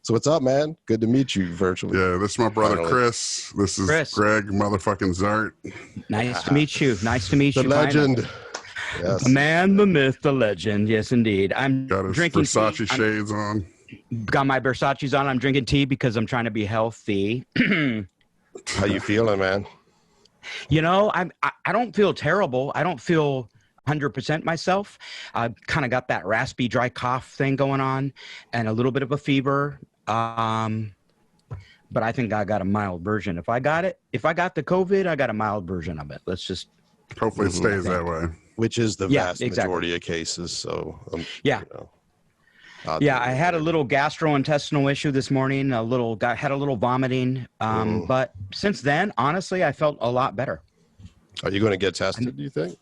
So what's up, man? Good to meet you virtually. Yeah, this is my brother Chris. This is Gregg motherfucking Zart. Nice to meet you. Nice to meet the you. The legend. Yes. The man, the myth, the legend. Yes, indeed. I'm got his drinking Versace tea. shades on. Got my Versace's on. I'm drinking tea because I'm trying to be healthy. How you feeling, man? You know, I don't feel terrible. I don't feel 100% myself. I kind of got that raspy, dry cough thing going on, and a little bit of a fever. But I think I got a mild version. If I got the COVID, I got a mild version of it. Let's just hopefully it stays that way. Which is the vast majority of cases. So yeah. You know, I had a little gastrointestinal issue this morning. Had a little vomiting. But since then, honestly, I felt a lot better. Are you going to get tested, do you think?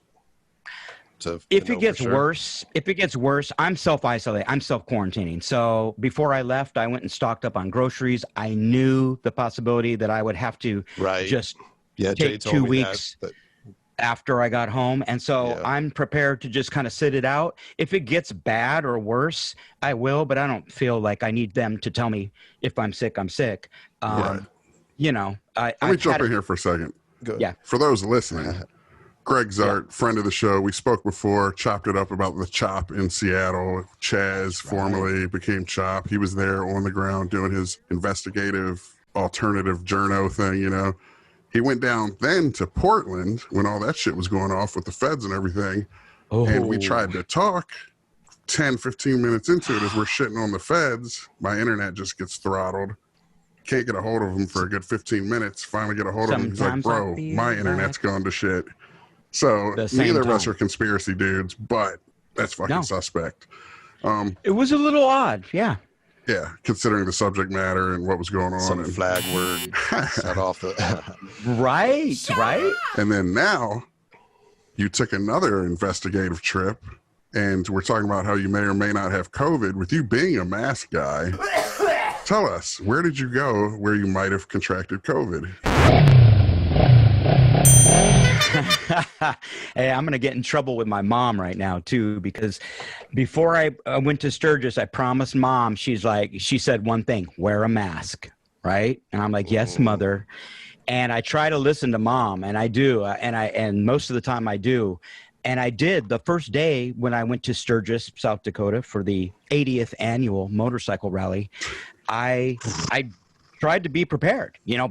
If it gets worse, I'm self-isolating. I'm self-quarantining. So before I left, I went and stocked up on groceries. I knew the possibility that I would have to just take 2 weeks after I got home. And so I'm prepared to just kind of sit it out. If it gets bad or worse, I will, but I don't feel like I need them to tell me if I'm sick, I'm sick. You know, let me jump in here for a second. Good. Yeah. For those listening, Gregg Zart, friend of the show. We spoke before, chopped it up about the Chop in Seattle. Chaz formerly became Chop. He was there on the ground doing his investigative alternative journo thing, you know. He went down then to Portland when all that shit was going off with the feds and everything. And we tried to talk 10, 15 minutes into it as we're shitting on the feds. My internet just gets throttled. Can't get a hold of him for a good 15 minutes. Finally get a hold of him. He's like, bro, my internet's gone to shit. So neither of us are conspiracy dudes, but that's fucking suspect. It was a little odd, yeah. Yeah, considering the subject matter and what was going on. Some flag word set off the... Right. And then now you took another investigative trip, and we're talking about how you may or may not have COVID. With you being a mask guy, tell us, where did you go where you might have contracted COVID? Hey, I'm going to get in trouble with my mom right now, too, because before I went to Sturgis, I promised Mom, she said one thing, wear a mask, right? And I'm like, yes, Mother. And I try to listen to Mom, and I do, and most of the time I do. And I did the first day when I went to Sturgis, South Dakota for the 80th annual motorcycle rally. I tried to be prepared, you know,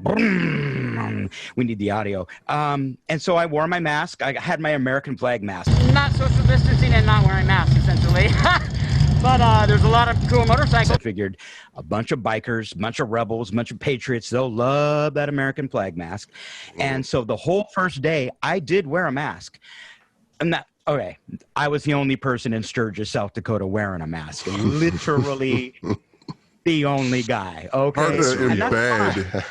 we need the audio. And so I wore my mask. I had my American flag mask. Not social distancing and not wearing masks, essentially. But there's a lot of cool motorcycles. I figured a bunch of bikers, a bunch of rebels, a bunch of patriots, they'll love that American flag mask. And so the whole first day, I did wear a mask. Okay, I was the only person in Sturgis, South Dakota wearing a mask. Literally the only guy. Okay. Hard to embed.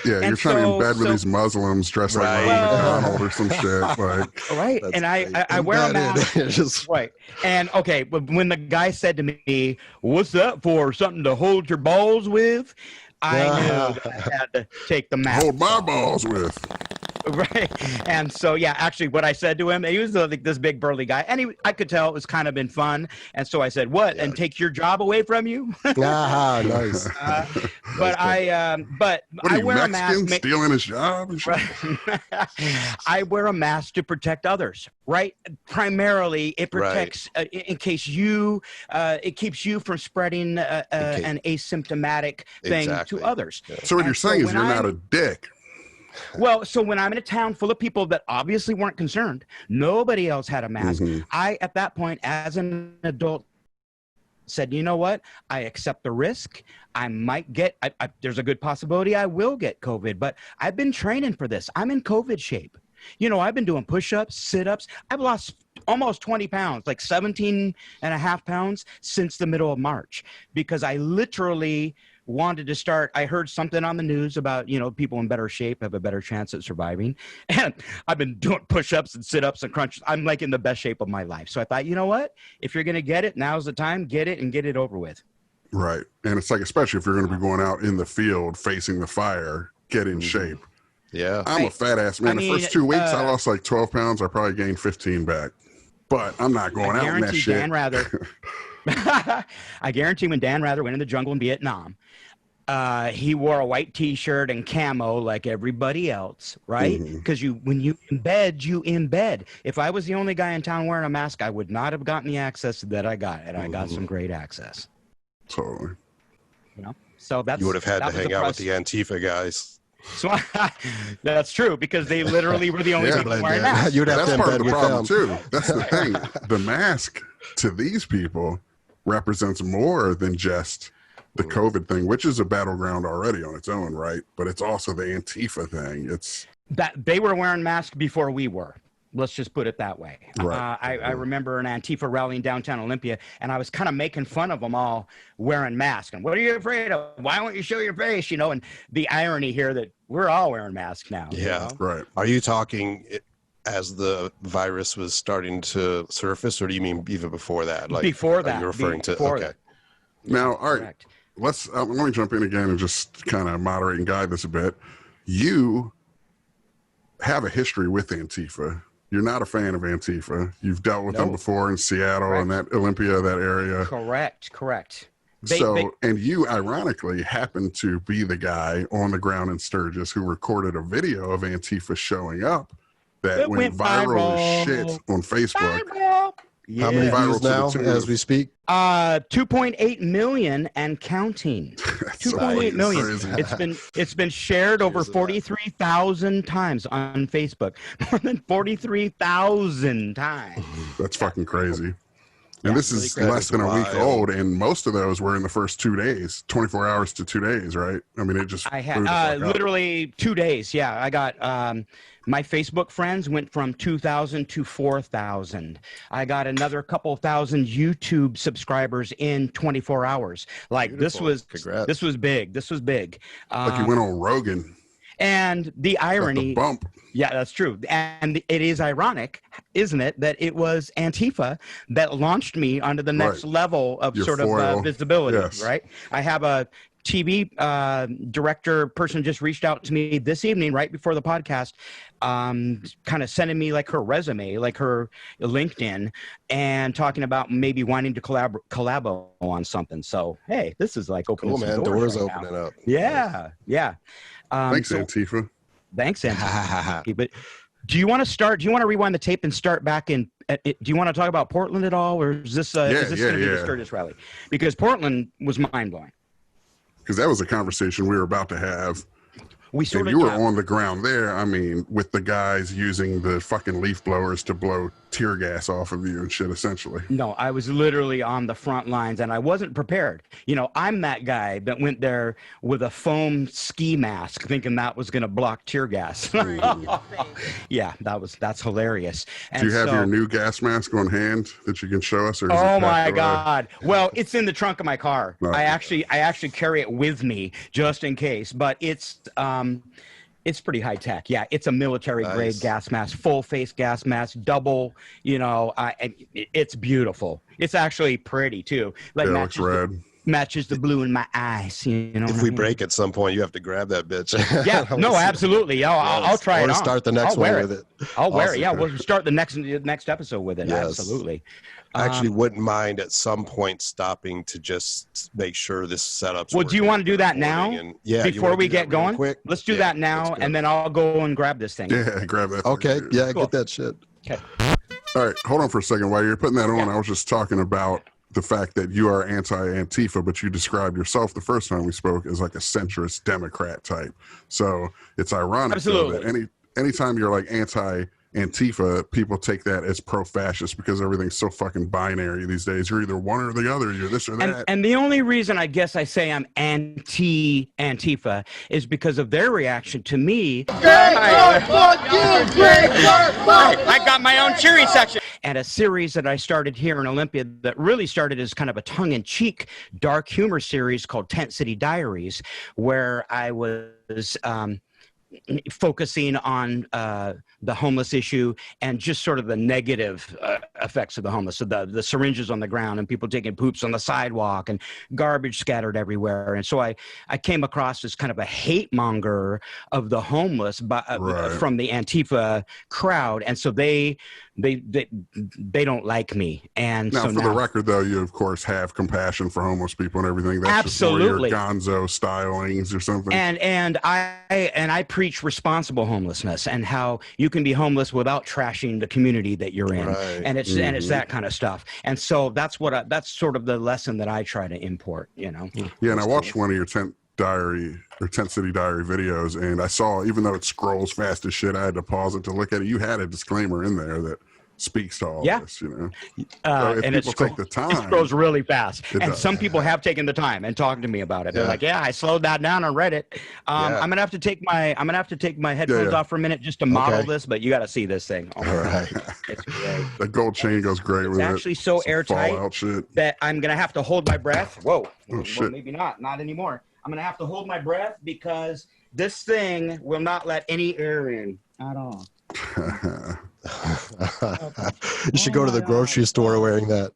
Yeah, you're trying to embed with these Muslims dressed like Ronald McDonald or some shit. Like, right. And I wear a mask. Right. And okay, but when the guy said to me, what's that for? Something to hold your balls with? I knew that I had to take the mask. Hold my balls with. Right. And so, yeah, actually what I said to him, he was like this big burly guy, and I could tell it was kind of been fun. And so I said, what? Yeah. And take your job away from you? Nice. But I wear a mask. Stealing his job and shit? Right. I wear a mask to protect others, right? Primarily, it protects in case it keeps you from spreading an asymptomatic thing to others. Yeah. So what you're saying is you're not a dick. Well, so when I'm in a town full of people that obviously weren't concerned, nobody else had a mask. I, at that point, as an adult, said, you know what? I accept the risk. I might get, there's a good possibility I will get COVID, but I've been training for this. I'm in COVID shape. You know, I've been doing push-ups, sit-ups. I've lost almost 20 pounds, like 17 and a half pounds since the middle of March, because I literally wanted to start. I heard something on the news about, you know, people in better shape have a better chance at surviving. And I've been doing push-ups and sit-ups and crunches. I'm like in the best shape of my life. So I thought, you know what? If you're going to get it, now's the time. Get it and get it over with. Right. And it's like, especially if you're going to be going out in the field facing the fire, get in shape. Yeah. I'm a fat ass man. The first 2 weeks, I lost like 12 pounds. I probably gained 15 back. But I'm not going out in that shit. I guarantee when Dan Rather went in the jungle in Vietnam, he wore a white T-shirt and camo like everybody else, right? Because when you embed. If I was the only guy in town wearing a mask, I would not have gotten the access that I got, and I got some great access. Totally. So that's You would have had to hang out with the Antifa guys. So that's true, because they literally were the only people wearing masks. You'd have That's to part of embed the with problem them. too. That's the thing. The mask to these people represents more than just the COVID thing, which is a battleground already on its own, right? But it's also the Antifa thing. It's that they were wearing masks before we were. Let's just put it that way. Right. I remember an Antifa rally in downtown Olympia, and I was kind of making fun of them all wearing masks. And what are you afraid of? Why won't you show your face? And the irony here that we're all wearing masks now. Yeah. right. Are you talking as the virus was starting to surface, or do you mean even before that? Like before that. You're referring to before okay. that. Now, all right. Correct. Let me jump in again and just kind of moderate and guide this a bit. You have a history with Antifa. You're not a fan of Antifa. You've dealt with them before in Seattle and that Olympia, that area. Correct. And you ironically happen to be the guy on the ground in Sturgis who recorded a video of Antifa showing up that went viral as shit on Facebook. How many Viral views to the now tune as of- we speak? 2.8 million and counting. 2.8 million. Crazy. It's been shared over 43,000 times on Facebook. More than 43,000 times. That's fucking crazy. And this is crazy. less than a week Wild. old, and most of those were in the first 2 days, 24 hours to 2 days, right? I mean, it just I blew the fuck had up. literally 2 days. Yeah, I got my Facebook friends went from 2,000 to 4,000. I got another couple thousand YouTube subscribers in 24 hours. Like Beautiful. this was big. This was big. Like you went on Rogan. And the Got irony, the bump. yeah, that's true. And it is ironic, isn't it, that it was Antifa that launched me onto the next level of Your sort foil. of visibility, Yes. right? I have a TV director person just reached out to me this evening, right before the podcast, kind of sending me like her resume, like her LinkedIn, and talking about maybe wanting to collab on something. So, hey, this is like opening Cool, some man. doors Doors right now. opening up. Yeah. Thanks, so- Antifa. Thanks, Antifa. But do you want to start? Do you want to rewind the tape and start back in? Do you want to talk about Portland at all, or is this going to be the Sturgis rally? Because Portland was mind blowing. Because that was a conversation we were about to have. We sort And of you were on the ground there, I mean, with the guys using the fucking leaf blowers to blow tear gas off of you and shit, essentially. No, I was literally on the front lines, and I wasn't prepared. I'm that guy that went there with a foam ski mask, thinking that was going to block tear gas. Yeah, that's hilarious. And Do you have your new gas mask on hand that you can show us? Or is Oh it my packed away? God! Well, it's in the trunk of my car. No. I actually carry it with me just in case. But it's pretty high tech. Yeah, it's a military grade Nice. gas mask, full face gas mask, double. It's beautiful. It's actually pretty too. Like Yeah, it looks rad. matches the blue in my eyes. If we break at some point, you have to grab that bitch. Yeah, I no, wanna see it. absolutely. I'll try or it on. start the next I'll one wear with it. I'll wear it. Awesome. Yeah, we'll start the next episode with it. Yes. Absolutely. I actually wouldn't mind at some point stopping to just make sure this setup's Well, do you working want to do that now? and- yeah, you Before wanna we do that get real going? quick? Let's do Yeah, that now, let's go. and then I'll go and grab this thing. Yeah, grab that. Okay, fucking yeah, Cool. get that shit. Okay. All right, hold on for a second. While you're putting that on, Yeah. I was just talking about the fact that you are anti-Antifa, but you described yourself the first time we spoke as like a centrist Democrat type. So it's ironic though, Absolutely. that anytime you're like anti-Antifa, people take that as pro-fascist because everything's so fucking binary these days. You're either one or the other. You're this or that. And the only reason I guess I say I'm anti-Antifa is because of their reaction to me. I got my own cheering section. And a series that I started here in Olympia that really started as kind of a tongue-in-cheek dark humor series called Tent City Diaries, where I was focusing on the homeless issue and just sort of the negative effects of the homeless. So the syringes on the ground and people taking poops on the sidewalk and garbage scattered everywhere. And so I came across as kind of a hate monger of the homeless Right. from the Antifa crowd. And so they they don't like me. And now, so for the record, though, you of course have compassion for homeless people and everything. That's absolutely just more your gonzo stylings or something. And I preach responsible homelessness and how you can be homeless without trashing the community that you're in, and it's that kind of stuff. And so that's sort of the lesson that I try to import. You know. Yeah, and I watched one of your Tent City Diary videos, and I saw, even though it scrolls fast as shit, I had to pause it to look at it. You had a disclaimer in there that speaks to all this, you know. So if and people take the time, it scrolls really fast, and does. some people have taken the time and talked to me about it. They're like, "Yeah, I slowed that down and read it." I'm gonna have to take my headphones off for a minute just to model this, but you got to see this thing. All right, it's great. The gold chain goes great with it. It's actually so airtight that I'm gonna have to hold my breath. Whoa, well, maybe not anymore. I'm going to have to hold my breath because this thing will not let any air in at all. You should go to the grocery store wearing that.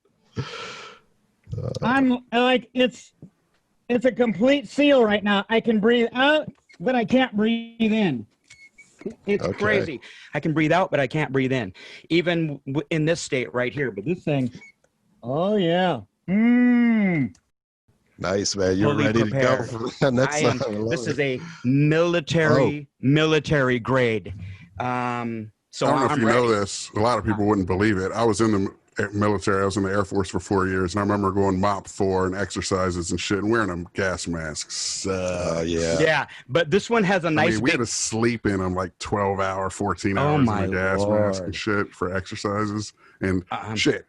I'm like, it's a complete seal right now. I can breathe out, but I can't breathe in. It's crazy. I can breathe out, but I can't breathe in. Even in this state right here. But this thing, oh, yeah. Nice, man. You're ready to go for the next one. This is a military grade. So I don't know if you know this. A lot of people wouldn't believe it. I was in the military. I was in the Air Force for 4 years, and I remember going MOP 4 and exercises and shit and wearing them gas masks. Yeah, but this one has a nice. I mean, we had to sleep in them like 12-hour, 14 hours in the gas mask and shit for exercises and shit.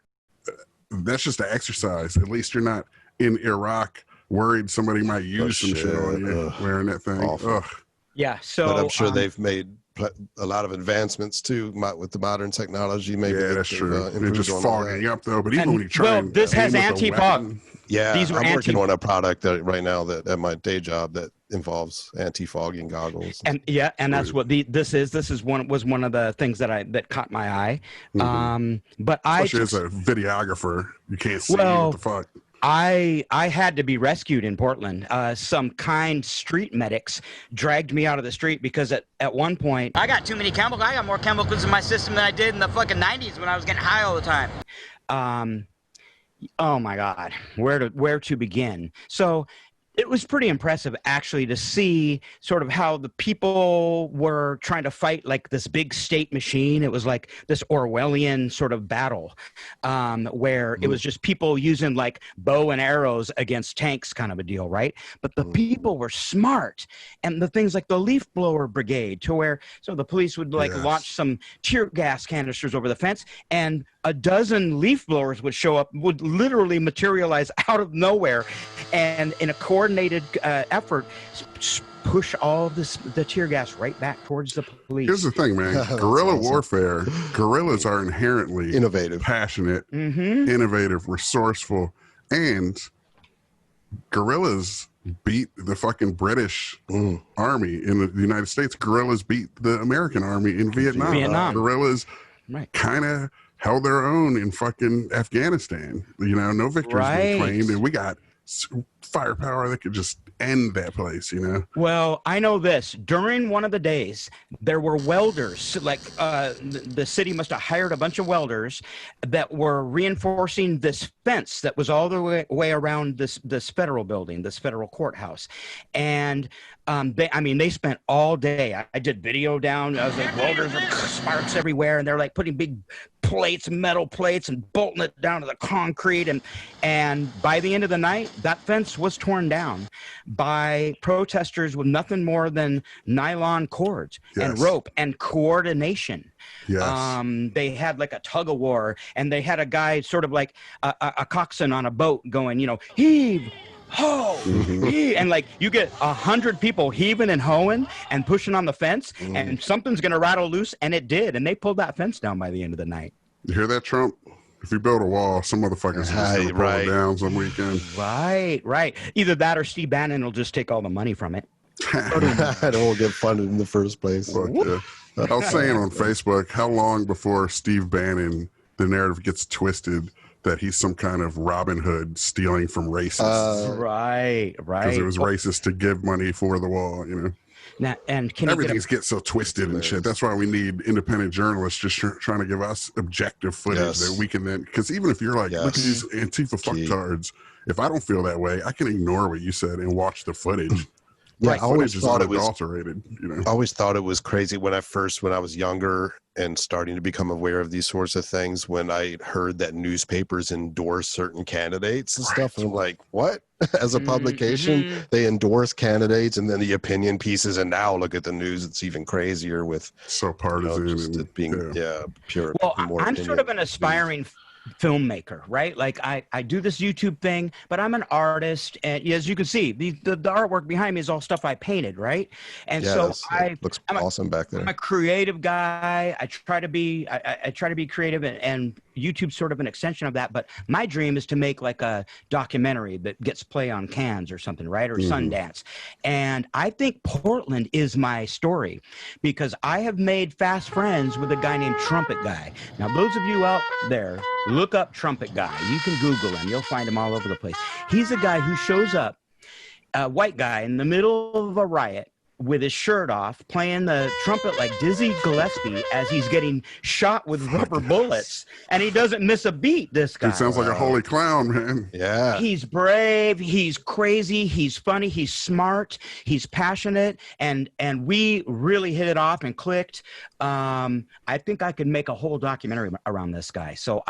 That's just an exercise. At least you're not in Iraq worried somebody might use some shit on you wearing that thing. Yeah, so but I'm sure they've made a lot of advancements too with the modern technology. Maybe that's true. They're just fogging up though. But even when you try, well, this has anti-fog. Yeah, these I'm working on a product right now that at my day job that involves anti-fogging goggles. And that's what this is. This is one of the things that caught my eye. But especially as a videographer, you can't see what the fuck. I had to be rescued in Portland. Some kind street medics dragged me out of the street because at one point I got too many chemicals. I got more chemicals in my system than I did in the fucking 90s when I was getting high all the time. Oh my God, where to begin? So it was pretty impressive actually to see sort of how the people were trying to fight like this big state machine. It was like this Orwellian sort of battle where it was just people using like bow and arrows against tanks kind of a deal, right? But the people were smart. And the things like the leaf blower brigade to where so the police would like launch some tear gas canisters over the fence and a dozen leaf blowers would show up, would literally materialize out of nowhere, and in a coordinated effort, push all of the tear gas right back towards the police. Here's the thing, man. Guerrilla warfare, guerrillas are inherently innovative, passionate, innovative, resourceful, and guerrillas beat the fucking British army in the United States. Guerrillas beat the American army in Vietnam. Guerrillas kind of held their own in fucking Afghanistan. You know, no victory's been claimed, and we got firepower that could just end that place, you know? Well, I know this. During one of the days, there were welders, like the city must have hired a bunch of welders that were reinforcing this fence that was all the way around this federal building, this federal courthouse. And they spent all day. I did video down. I was like, welders are sparks everywhere, and they're like putting big metal plates, and bolting it down to the concrete. And by the end of the night, that fence was torn down by protesters with nothing more than nylon cords and rope and coordination. They had like a tug of war, and they had a guy sort of like a coxswain on a boat going, you know, heave, ho, heave. And like you get 100 people heaving and hoeing and pushing on the fence, and something's going to rattle loose, and it did. And they pulled that fence down by the end of the night. You hear that, Trump? If you build a wall, some motherfuckers just gonna pull it down some weekend. Right. Either that or Steve Bannon will just take all the money from it. It won't get funded in the first place. I was saying on Facebook, how long before Steve Bannon, the narrative gets twisted that he's some kind of Robin Hood stealing from racists? Right. Because it was racist to give money for the wall, you know? Now, and can you Everything's get so twisted and shit. That's why we need independent journalists just trying to give us objective footage that we can then, because even if you're like, look at these Antifa fucktards, if I don't feel that way, I can ignore what you said and watch the footage. Yeah, I always thought it was adulterated. You know, I always thought it was crazy when I was younger and starting to become aware of these sorts of things. When I heard that newspapers endorse certain candidates and stuff, and I'm like, what? As a publication, they endorse candidates, and then the opinion pieces. And now look at the news; it's even crazier with so partisan and being pure. Well, I'm sort of an aspiring filmmaker, right? Like I do this YouTube thing, but I'm an artist, and as you can see, the artwork behind me is all stuff I painted, right? And so looks awesome back there. I'm a creative guy. I try to be creative, and YouTube's sort of an extension of that. But my dream is to make like a documentary that gets play on Cannes or something, right? Or Sundance. And I think Portland is my story because I have made fast friends with a guy named Trumpet Guy. Now, those of you out there, look up Trumpet Guy. You can Google him. You'll find him all over the place. He's a guy who shows up, a white guy in the middle of a riot with his shirt off, playing the trumpet like Dizzy Gillespie as he's getting shot with rubber bullets, and he doesn't miss a beat, this guy. He sounds like a holy clown, man. Yeah. He's brave, he's crazy, he's funny, he's smart, he's passionate, and we really hit it off and clicked. I think I could make a whole documentary around this guy. So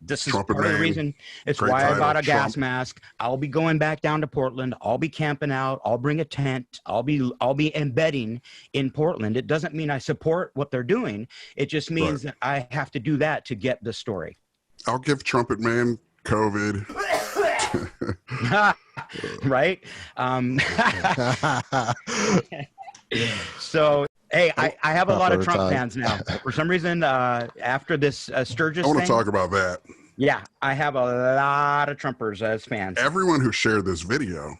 this is part of the reason. It's why I bought a gas mask. I'll be going back down to Portland. I'll be camping out. I'll bring a tent. I'll be embedding in Portland. It doesn't mean I support what they're doing. It just means that I have to do that to get the story. I'll give Trumpet Man COVID. Right? So, hey, I have a lot of Trump fans now. For some reason, after this Sturgis I want to talk about that. Yeah, I have a lot of Trumpers as fans. Everyone who shared this video,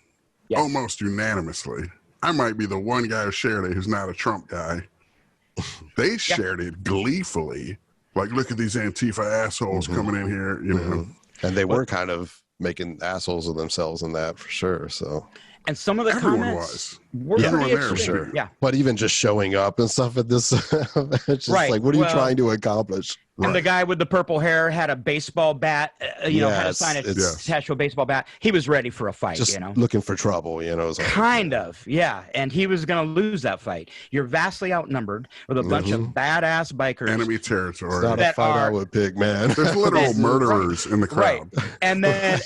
almost unanimously, I might be the one guy who shared it who's not a Trump guy. They shared it gleefully. Like, look at these Antifa assholes coming in here, you know. And they were kind of making assholes of themselves in that for sure. So, and some of the comments were pretty there for sure. Yeah, but even just showing up and stuff at this, it's just like, what are you trying to accomplish? And the guy with the purple hair had a baseball bat, had a sign attached to a baseball bat. He was ready for a fight, just looking for trouble, Kind of, yeah. And he was going to lose that fight. You're vastly outnumbered with a bunch of badass bikers. Enemy territory. It's not a fight I would pick, man. There's literal murderers in the crowd. Right. And then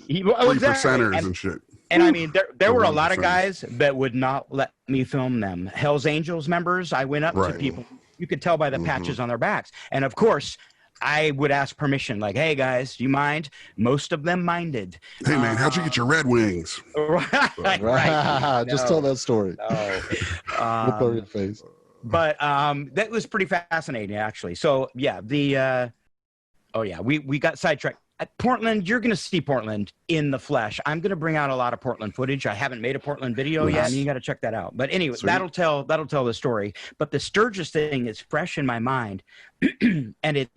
he 3%ers and shit. And I mean, there were a lot of guys that would not let me film them. Hell's Angels members, I went up to people. You could tell by the patches on their backs. And of course, I would ask permission, like, hey, guys, do you mind? Most of them minded. Hey, man, how'd you get your Red Wings? Right. Just tell that story. No. Look your face. But that was pretty fascinating, actually. So, yeah, we got sidetracked. Portland, you're going to see Portland in the flesh. I'm going to bring out a lot of Portland footage. I haven't made a Portland video yet, and you got to check that out. But anyway, that'll tell the story. But the Sturgis thing is fresh in my mind, and it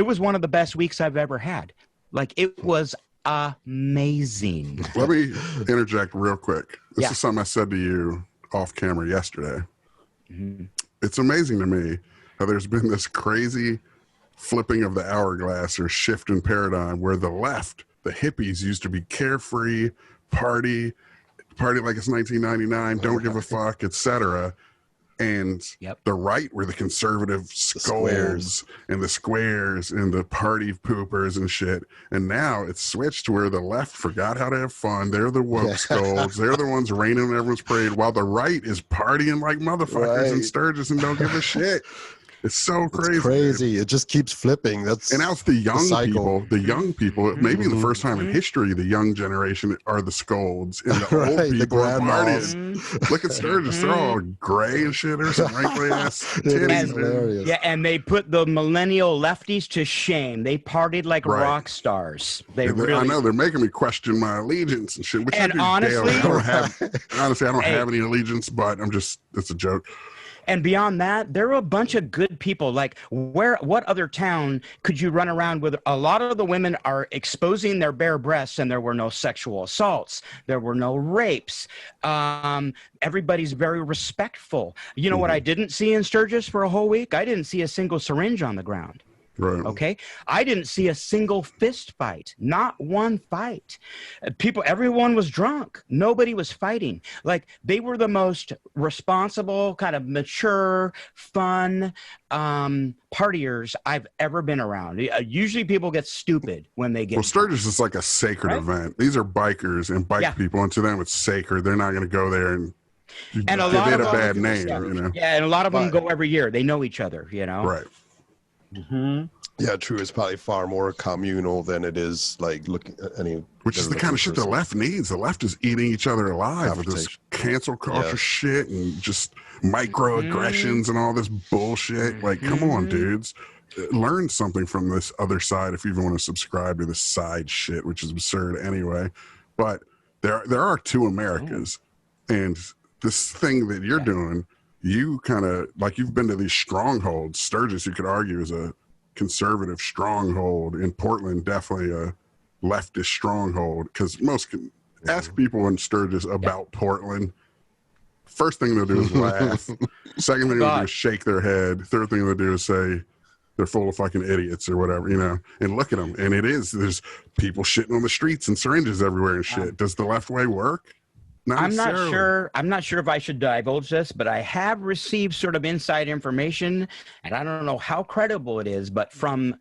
was one of the best weeks I've ever had. Like, it was amazing. Let me interject real quick. This is something I said to you off camera yesterday. It's amazing to me how there's been this crazy flipping of the hourglass or shift in paradigm where the left, the hippies, used to be carefree, party like it's 1999, don't give a fuck, etc. And the right were the conservative skulls and the squares and the party poopers and shit. And now it's switched to where the left forgot how to have fun. They're the woke skulls. They're the ones raining on everyone's parade, while the right is partying like motherfuckers in Sturgis and don't give a shit. It's so crazy. It's crazy. It just keeps flipping. And now it's the young people. The young people, maybe the first time in history, the young generation are the scolds, and the old people are partying. Look at Sturgis. They're all gray and shit. There's some wrinkly ass titties. Yeah, and they put the millennial lefties to shame. They partied like rock stars. I know. They're making me question my allegiance and shit. Which honestly, I don't have any allegiance, but it's a joke. And beyond that, there were a bunch of good people. Like, what other town could you run around with? A lot of the women are exposing their bare breasts, and there were no sexual assaults. There were no rapes. Everybody's very respectful. You know what I didn't see in Sturgis for a whole week? I didn't see a single syringe on the ground. Right. Okay. I didn't see a single fist fight, not one fight. Everyone was drunk. Nobody was fighting. Like, they were the most responsible, kind of mature, fun partiers I've ever been around. Usually people get stupid when they get. Well, Sturgis is like a sacred event. These are bikers and bike people, and to them it's sacred. They're not going to go there and a lot of a bad name, you know. Yeah, and a lot of them go every year. They know each other, you know. Right. Yeah, true. It's probably far more communal than it is like looking at any. Which is the kind of shit the left needs. The left is eating each other alive with this cancel culture shit and just microaggressions and all this bullshit. Like, come on, dudes. Learn something from this other side if you even want to subscribe to this side shit, which is absurd anyway. But there are two Americas. And this thing that you're doing, you kind of, like, you've been to these strongholds. Sturgis, you could argue, is a conservative stronghold. In Portland, definitely a leftist stronghold, because most can ask people in Sturgis about Portland. First thing they'll do is laugh. Second thing they'll do is shake their head. Third thing they'll do is say they're full of fucking idiots or whatever, you know. And look at them. And there's people shitting on the streets and syringes everywhere and shit. Does the left way work? I'm not sure if I should divulge this, but I have received sort of inside information, and I don't know how credible it is, but from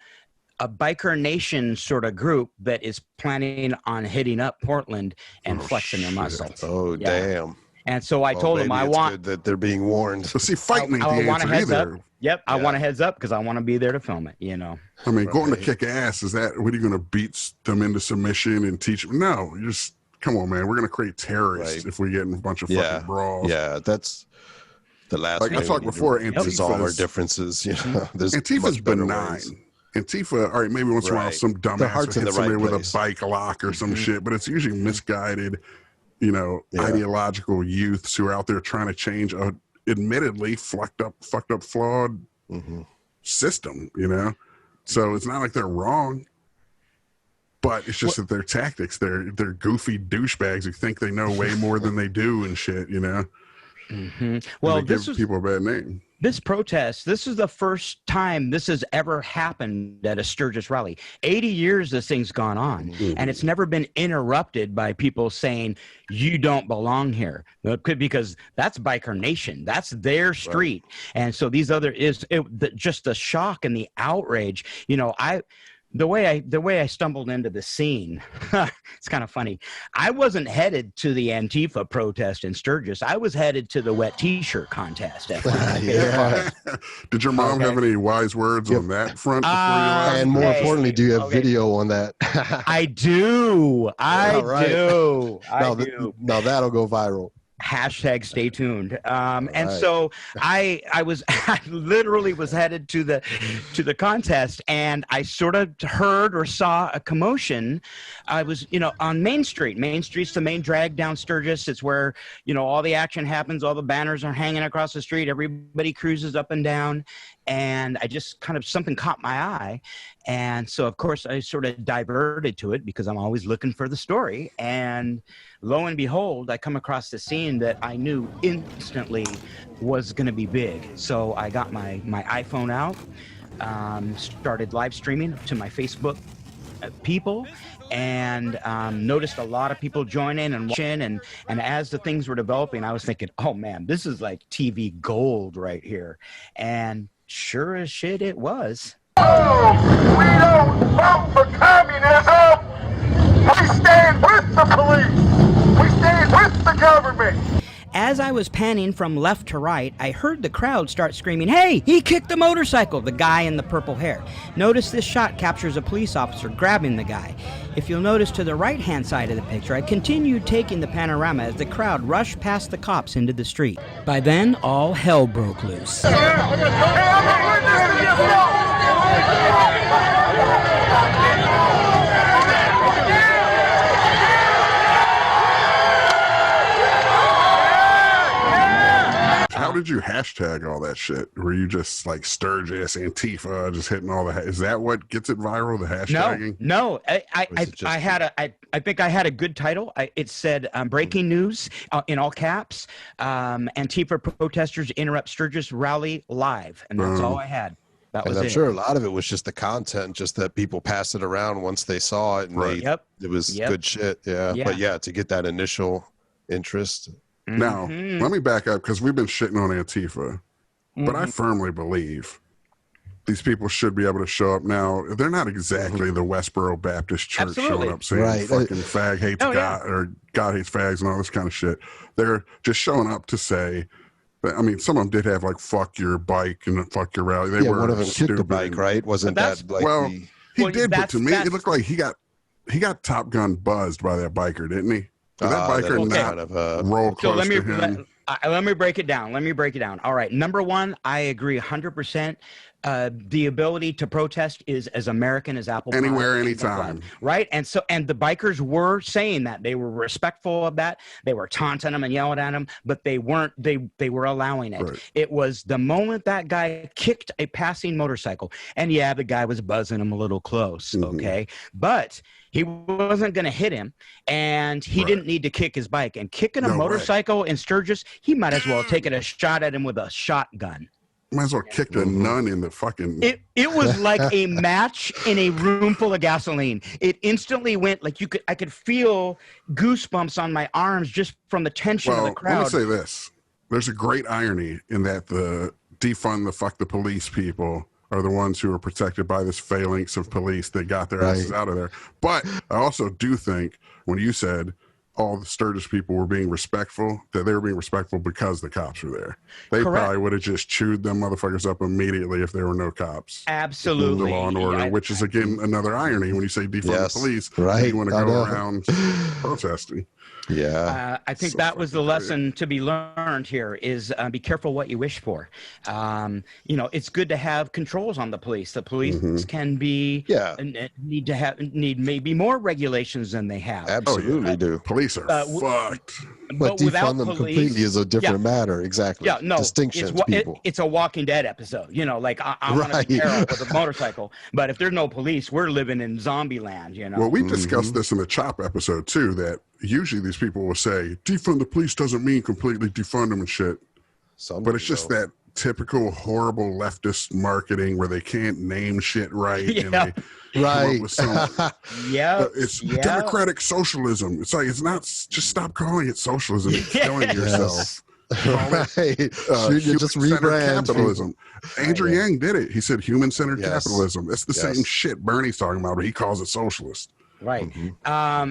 a biker nation sort of group that is planning on hitting up Portland and flexing their muscle. Oh, damn. And so I told them I want good that they're being warned. So see, fighting ain't the answer either. Yep, I want a heads up because I want to be there to film it, you know. I mean, going to kick ass, what are you going to beat them into submission and teach them? No, you just, come on, man. We're going to create terrorists if we get in a bunch of fucking brawls. Yeah, that's the last thing. Like I talked before, Antifa, all our differences. You know, Antifa's benign. Antifa, all right, maybe once in a while some dumbass will hit somebody with a bike lock or some shit, but it's usually misguided, you know, ideological youths who are out there trying to change a admittedly fucked up, flawed system, you know? So it's not like they're wrong, but it's just that their tactics, they're goofy douchebags who think they know way more than they do and shit, you know? Well, this give people a bad name. This protest, this is the first time this has ever happened at a Sturgis rally. 80 years this thing's gone on, and it's never been interrupted by people saying, you don't belong here. Because that's Biker Nation. That's their street. And so these other, just the shock and the outrage, you know, the way I stumbled into the scene, it's kind of funny. I wasn't headed to the Antifa protest in Sturgis. I was headed to the wet T-shirt contest. Did your mom have any wise words on that front? And more importantly, do you have video on that? I do. I do. Now that'll go viral. Hashtag stay tuned. And so I literally was headed to the contest, and I sort of heard or saw a commotion. I was, you know, on Main Street. Main Street's the main drag down Sturgis. It's where, you know, all the action happens. All the banners are hanging across the street. Everybody cruises up and down. And I just kind of, something caught my eye. And so, of course, I sort of diverted to it because I'm always looking for the story. And lo and behold, I come across the scene that I knew instantly was going to be big. So I got my iPhone out, started live streaming to my Facebook people, and noticed a lot of people joining and watching. And as the things were developing, I was thinking, oh, man, this is like TV gold right here. And sure as shit it was. Oh, we don't vote for communism. We stand with the police. We stand with the government. As I was panning from left to right, I heard the crowd start screaming, "Hey, he kicked the motorcycle," the guy in the purple hair. Notice this shot captures a police officer grabbing the guy. If you'll notice to the right-hand side of the picture, I continued taking the panorama as the crowd rushed past the cops into the street. By then, all hell broke loose. How did you hashtag all that shit? Were you just like Sturgis, Antifa, just hitting all the? Is that what gets it viral? The hashtagging? No. I think I had a good title. It said breaking news in all caps. Antifa protesters interrupt Sturgis rally live, and that's all I had. That was and I'm it. sure a lot of it was just the content, just that people passed it around once they saw it, and it was good shit. Yeah. But yeah, to get that initial interest. Now, let me back up because we've been shitting on Antifa, but I firmly believe these people should be able to show up now. They're not exactly the Westboro Baptist Church showing up saying fucking fag hates God or God hates fags and all this kind of shit. They're just showing up to say, I mean, some of them did have like "fuck your bike" and "fuck your rally." They were one of them stupid. kicked a bike, right? Wasn't that like he did, but to me, it looked like he got Top Gun buzzed by that biker, didn't he? Did that biker not roll close to him? Let me break it down. All right. Number one, I agree 100%. The ability to protest is as American as apple pie. Anywhere, anytime. Right. And the bikers were saying that. They were respectful of that. They were taunting them and yelling at them, but they weren't, they were allowing it. Right. It was the moment that guy kicked a passing motorcycle, and the guy was buzzing him a little close. Okay. But he wasn't going to hit him, and he didn't need to kick his bike. And kicking a motorcycle in Sturgis, he might as well have taken a shot at him with a shotgun. Might as well kick the nun in the fucking... It was like a match in a room full of gasoline. It instantly went like I could feel goosebumps on my arms just from the tension of the crowd. Let me say this. There's a great irony in that the defund the fuck the police people are the ones who are protected by this phalanx of police that got their asses out of there. But I also do think when you said all the Sturgis people were being respectful, that they were being respectful because the cops were there. They probably would have just chewed them motherfuckers up immediately if there were no cops. Absolutely. The law and order, which is, again, another irony when you say defund the police. You want to go around protesting. Yeah. I think that was the lesson to be learned here is be careful what you wish for. It's good to have controls on the police. The police can be need maybe more regulations than they have. Absolutely do. Police are fucked. But defund them completely is a different matter. Exactly. Yeah, no. Distinctions, people. It's a Walking Dead episode. Like I want to be careful with a motorcycle, but if there's no police, we're living in zombie land. Well, we discussed this in the Chop episode too. That usually these people will say defund the police doesn't mean completely defund them and shit. But it's just that typical horrible leftist marketing where they can't name shit right. And they it's democratic socialism. It's like, it's not, just stop calling it socialism. It's killing yourself. Just rebrand capitalism. Andrew Yang did it. He said human-centered capitalism. It's the same shit Bernie's talking about, but he calls it socialist. Right.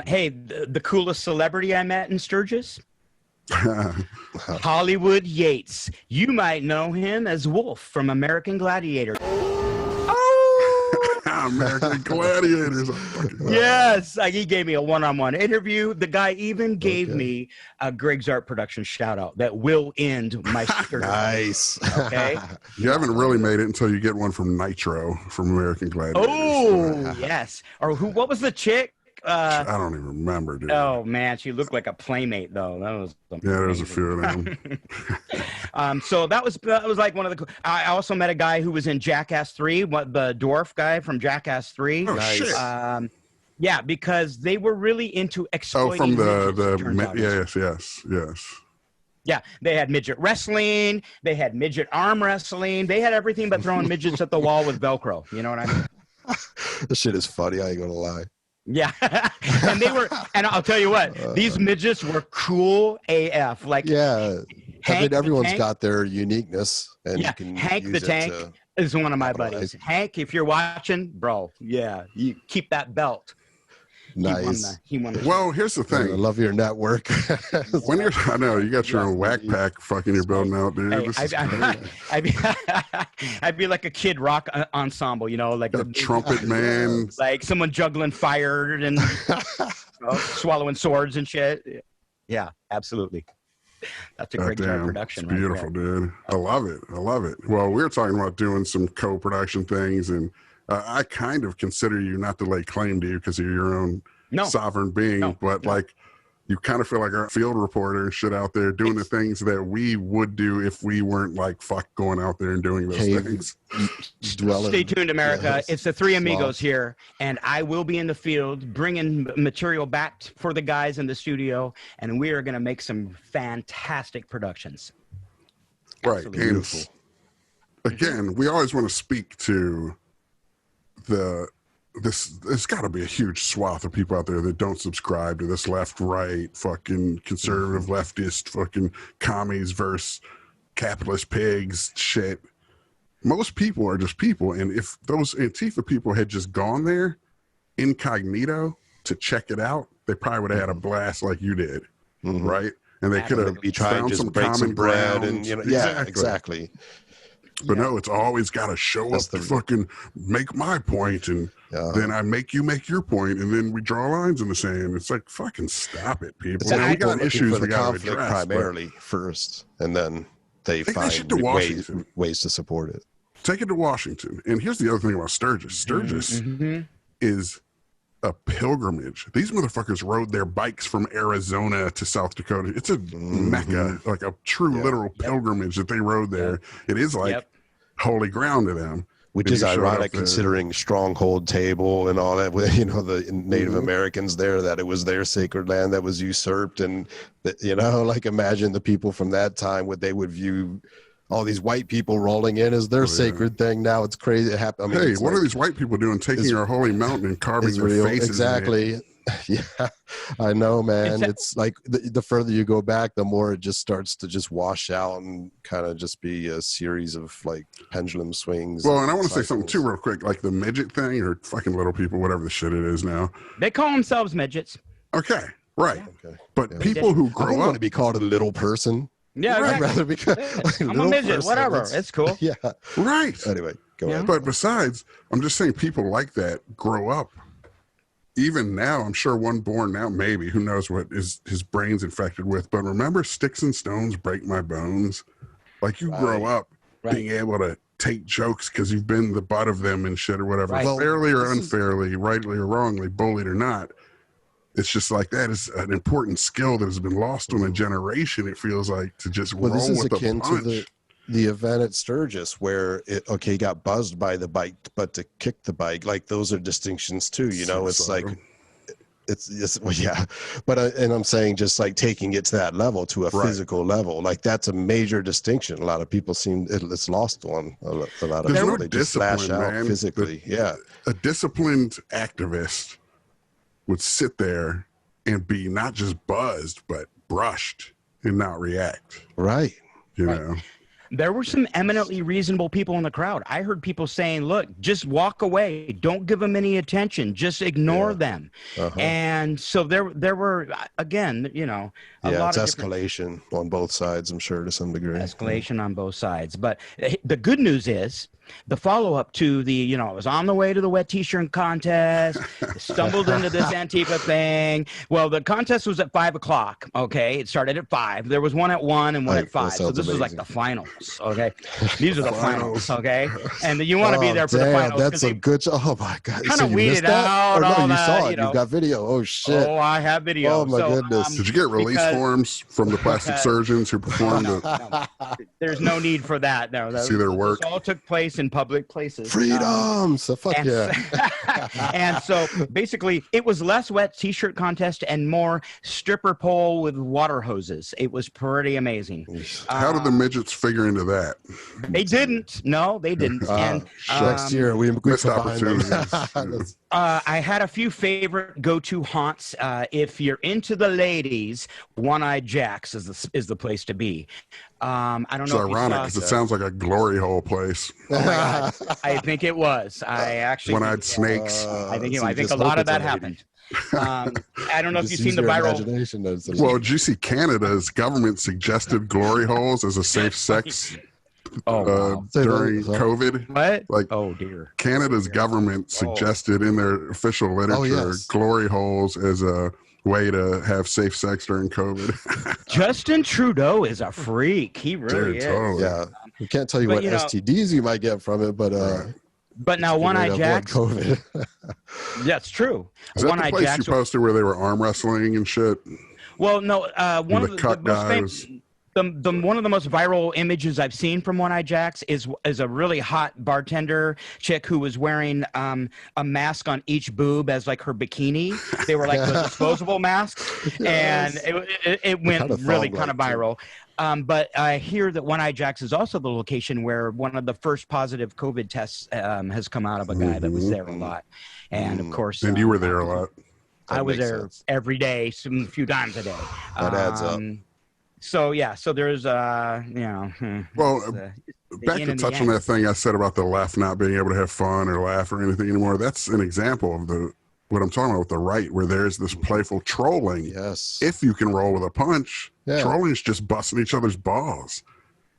Hey, the coolest celebrity I met in Sturgis? Hollywood Yates. You might know him as Wolf from American Gladiator. American Gladiators. Yes, he gave me a one-on-one interview. The guy even gave me a Gregg Zart production shout-out that will end my secret. Nice. Okay. You haven't really made it until you get one from Nitro from American Gladiators. Oh, yes. Or what was the chick? I don't even remember, dude. Oh man, she looked like a playmate though. That was amazing. There's a few of them. So that was like one of the. I also met a guy who was in Jackass 3. The dwarf guy from Jackass 3. Oh shit. Yeah, because they were really into exploiting. Yes. Yeah, they had midget wrestling. They had midget arm wrestling. They had everything but throwing midgets at the wall with Velcro. You know what I mean? This shit is funny. I ain't gonna lie. Yeah, and I'll tell you what, these midgets were cool AF. Like, everyone's got their uniqueness, and you can Hank the Tank is one of my buddies. Hank, if you're watching, bro, you keep that belt. Nice. He won the well, here's the thing. I love your network. I know you got your own whack pack fucking you're building out, dude. I'd be like a Kid Rock ensemble, like a trumpet man, like someone juggling fire and swallowing swords and shit. Yeah, absolutely. That's a great production. It's beautiful, dude. I love it. Well, we were talking about doing some co-production things, and I kind of consider you not to lay claim to you because you're your own sovereign being, but like you kind of feel like a field reporter and shit out there doing the things that we would do if we weren't like fuck going out there and doing those things. Stay tuned, America. Yes. It's the three amigos here, and I will be in the field bringing material back for the guys in the studio, and we are going to make some fantastic productions. Right. Absolutely And beautiful. again, we always want to speak to there's got to be a huge swath of people out there that don't subscribe to this left-right fucking conservative leftist fucking commies versus capitalist pigs shit. Most people are just people, and if those Antifa people had just gone there incognito to check it out, they probably would have had a blast like you did, right? And they could have Be trying found to some just break common some bread, ground. and yeah, exactly. But no, it's always got to show up to fucking make my point, and then I make you make your point, and then we draw lines in the sand. It's like, fucking stop it, people. It's We got looking issues for we the got to conflict address. primarily first, and then they Take that shit find to Washington. ways to support it. Take it to Washington. And here's the other thing about Sturgis. Sturgis is a pilgrimage. These motherfuckers rode their bikes from Arizona to South Dakota. It's a mecca, like a true literal pilgrimage that they rode there. It is like holy ground to them. Which And is you showed up ironic there. considering Stronghold Table and all that, with the Native Americans there, that it was their sacred land that was usurped. And, like imagine the people from that time, what they would view all these white people rolling in as their sacred thing. Now it's crazy. It happened. I mean, Hey, it's what like are these white people doing taking our holy mountain and carving their Israel. faces? Exactly. Yeah, I know, man. It's like the further you go back, the more it just starts to just wash out and kind of just be a series of like pendulum swings. Well, and I want to say something too real quick, like the midget thing or fucking little people, whatever the shit it is now. They call themselves midgets. Okay, right. Okay. But people who I grow don't want up, to be called a little person. Yeah, I'd rather be like, I'm a little midget, person. whatever. That's- It's cool. Yeah. right. Anyway, go ahead. But besides, I'm just saying people like that grow up. Even now, I'm sure one born now, maybe, who knows what his brain's infected with. But remember, sticks and stones break my bones. Like you grow up being able to take jokes because you've been the butt of them and shit or whatever. Right. Fairly or unfairly, rightly or wrongly, bullied or not. It's just like that is an important skill that has been lost on a generation, it feels like, to just roll This is with akin the punch. to the event at Sturgis where he got buzzed by the bike, but to kick the bike, like those are distinctions too. It's like but and I'm saying just like taking it to that level, to a physical level, like that's a major distinction. A lot of people it's lost on a lot of There's people. no They just lash discipline, out man. physically. A disciplined activist would sit there and be not just buzzed, but brushed and not react. Right. You know? There were some eminently reasonable people in the crowd. I heard people saying, look, just walk away. Don't give them any attention. Just ignore them. And so there were, again, a lot of escalation on both sides, I'm sure, to some degree. escalation on both sides. But the good news is the follow-up to the, I was on the way to the wet t-shirt contest, stumbled into this Antifa thing. Well, the contest was at 5 o'clock. Okay. It started at 5. There was one at 1 and one at 5. So this was like the finals. Okay. These are the finals. Okay. And you want to be there for the finals. That's a good job. Oh my God. Kind So of you weeded missed that? out. Or no, all you that, saw it. You've got video. Oh shit. Oh, I have video. Oh my goodness. Did you get release forms from the plastic surgeons who performed it? No. There's no need for that. No, See their work. This all took place in public places. Freedom. So fuck yeah. And so basically it was less wet t-shirt contest and more stripper pole with water hoses. It was pretty amazing. How did the midgets figure into that? They didn't. No, they didn't. And Next year we Missed combine them. opportunities. I had a few favorite go-to haunts. If you're into the ladies, One-Eyed Jack's is the place to be. I don't It's know. ironic because it sounds like a glory hole place. Oh my God. I think it was. I actually. One-eyed snakes. I think a lot of that happened. I don't know if you've seen the viral. Well, did you see Canada's government suggested glory holes as a safe sex Wow. during COVID? What? Like, oh dear. Canada's government suggested in their official literature glory holes as a way to have safe sex during COVID. Justin Trudeau is a freak. He really is. Totally. Yeah. We can't tell you But, what STDs you might get from it, but But now One-Eyed Jack's. COVID. That's true. Is that the One-Eyed place Jack's. you posted where they were arm wrestling and shit? Well, no, one of the cut most guy was. one of the most viral images I've seen from One Eye Jacks is a really hot bartender chick who was wearing a mask on each boob as like her bikini. They were like the disposable masks, and it went really kind of viral. But I hear that One Eye Jacks is also the location where one of the first positive COVID tests has come out of a guy that was there a lot, and of course, and you were there a lot. I was there every day, a few times a day. That adds up. So yeah, so there's Well, back to touch on that thing I said about the left not being able to have fun or laugh or anything anymore. That's an example of what I'm talking about with the right, where there's this playful trolling. Yes. If you can roll with a punch, trolling is just busting each other's balls.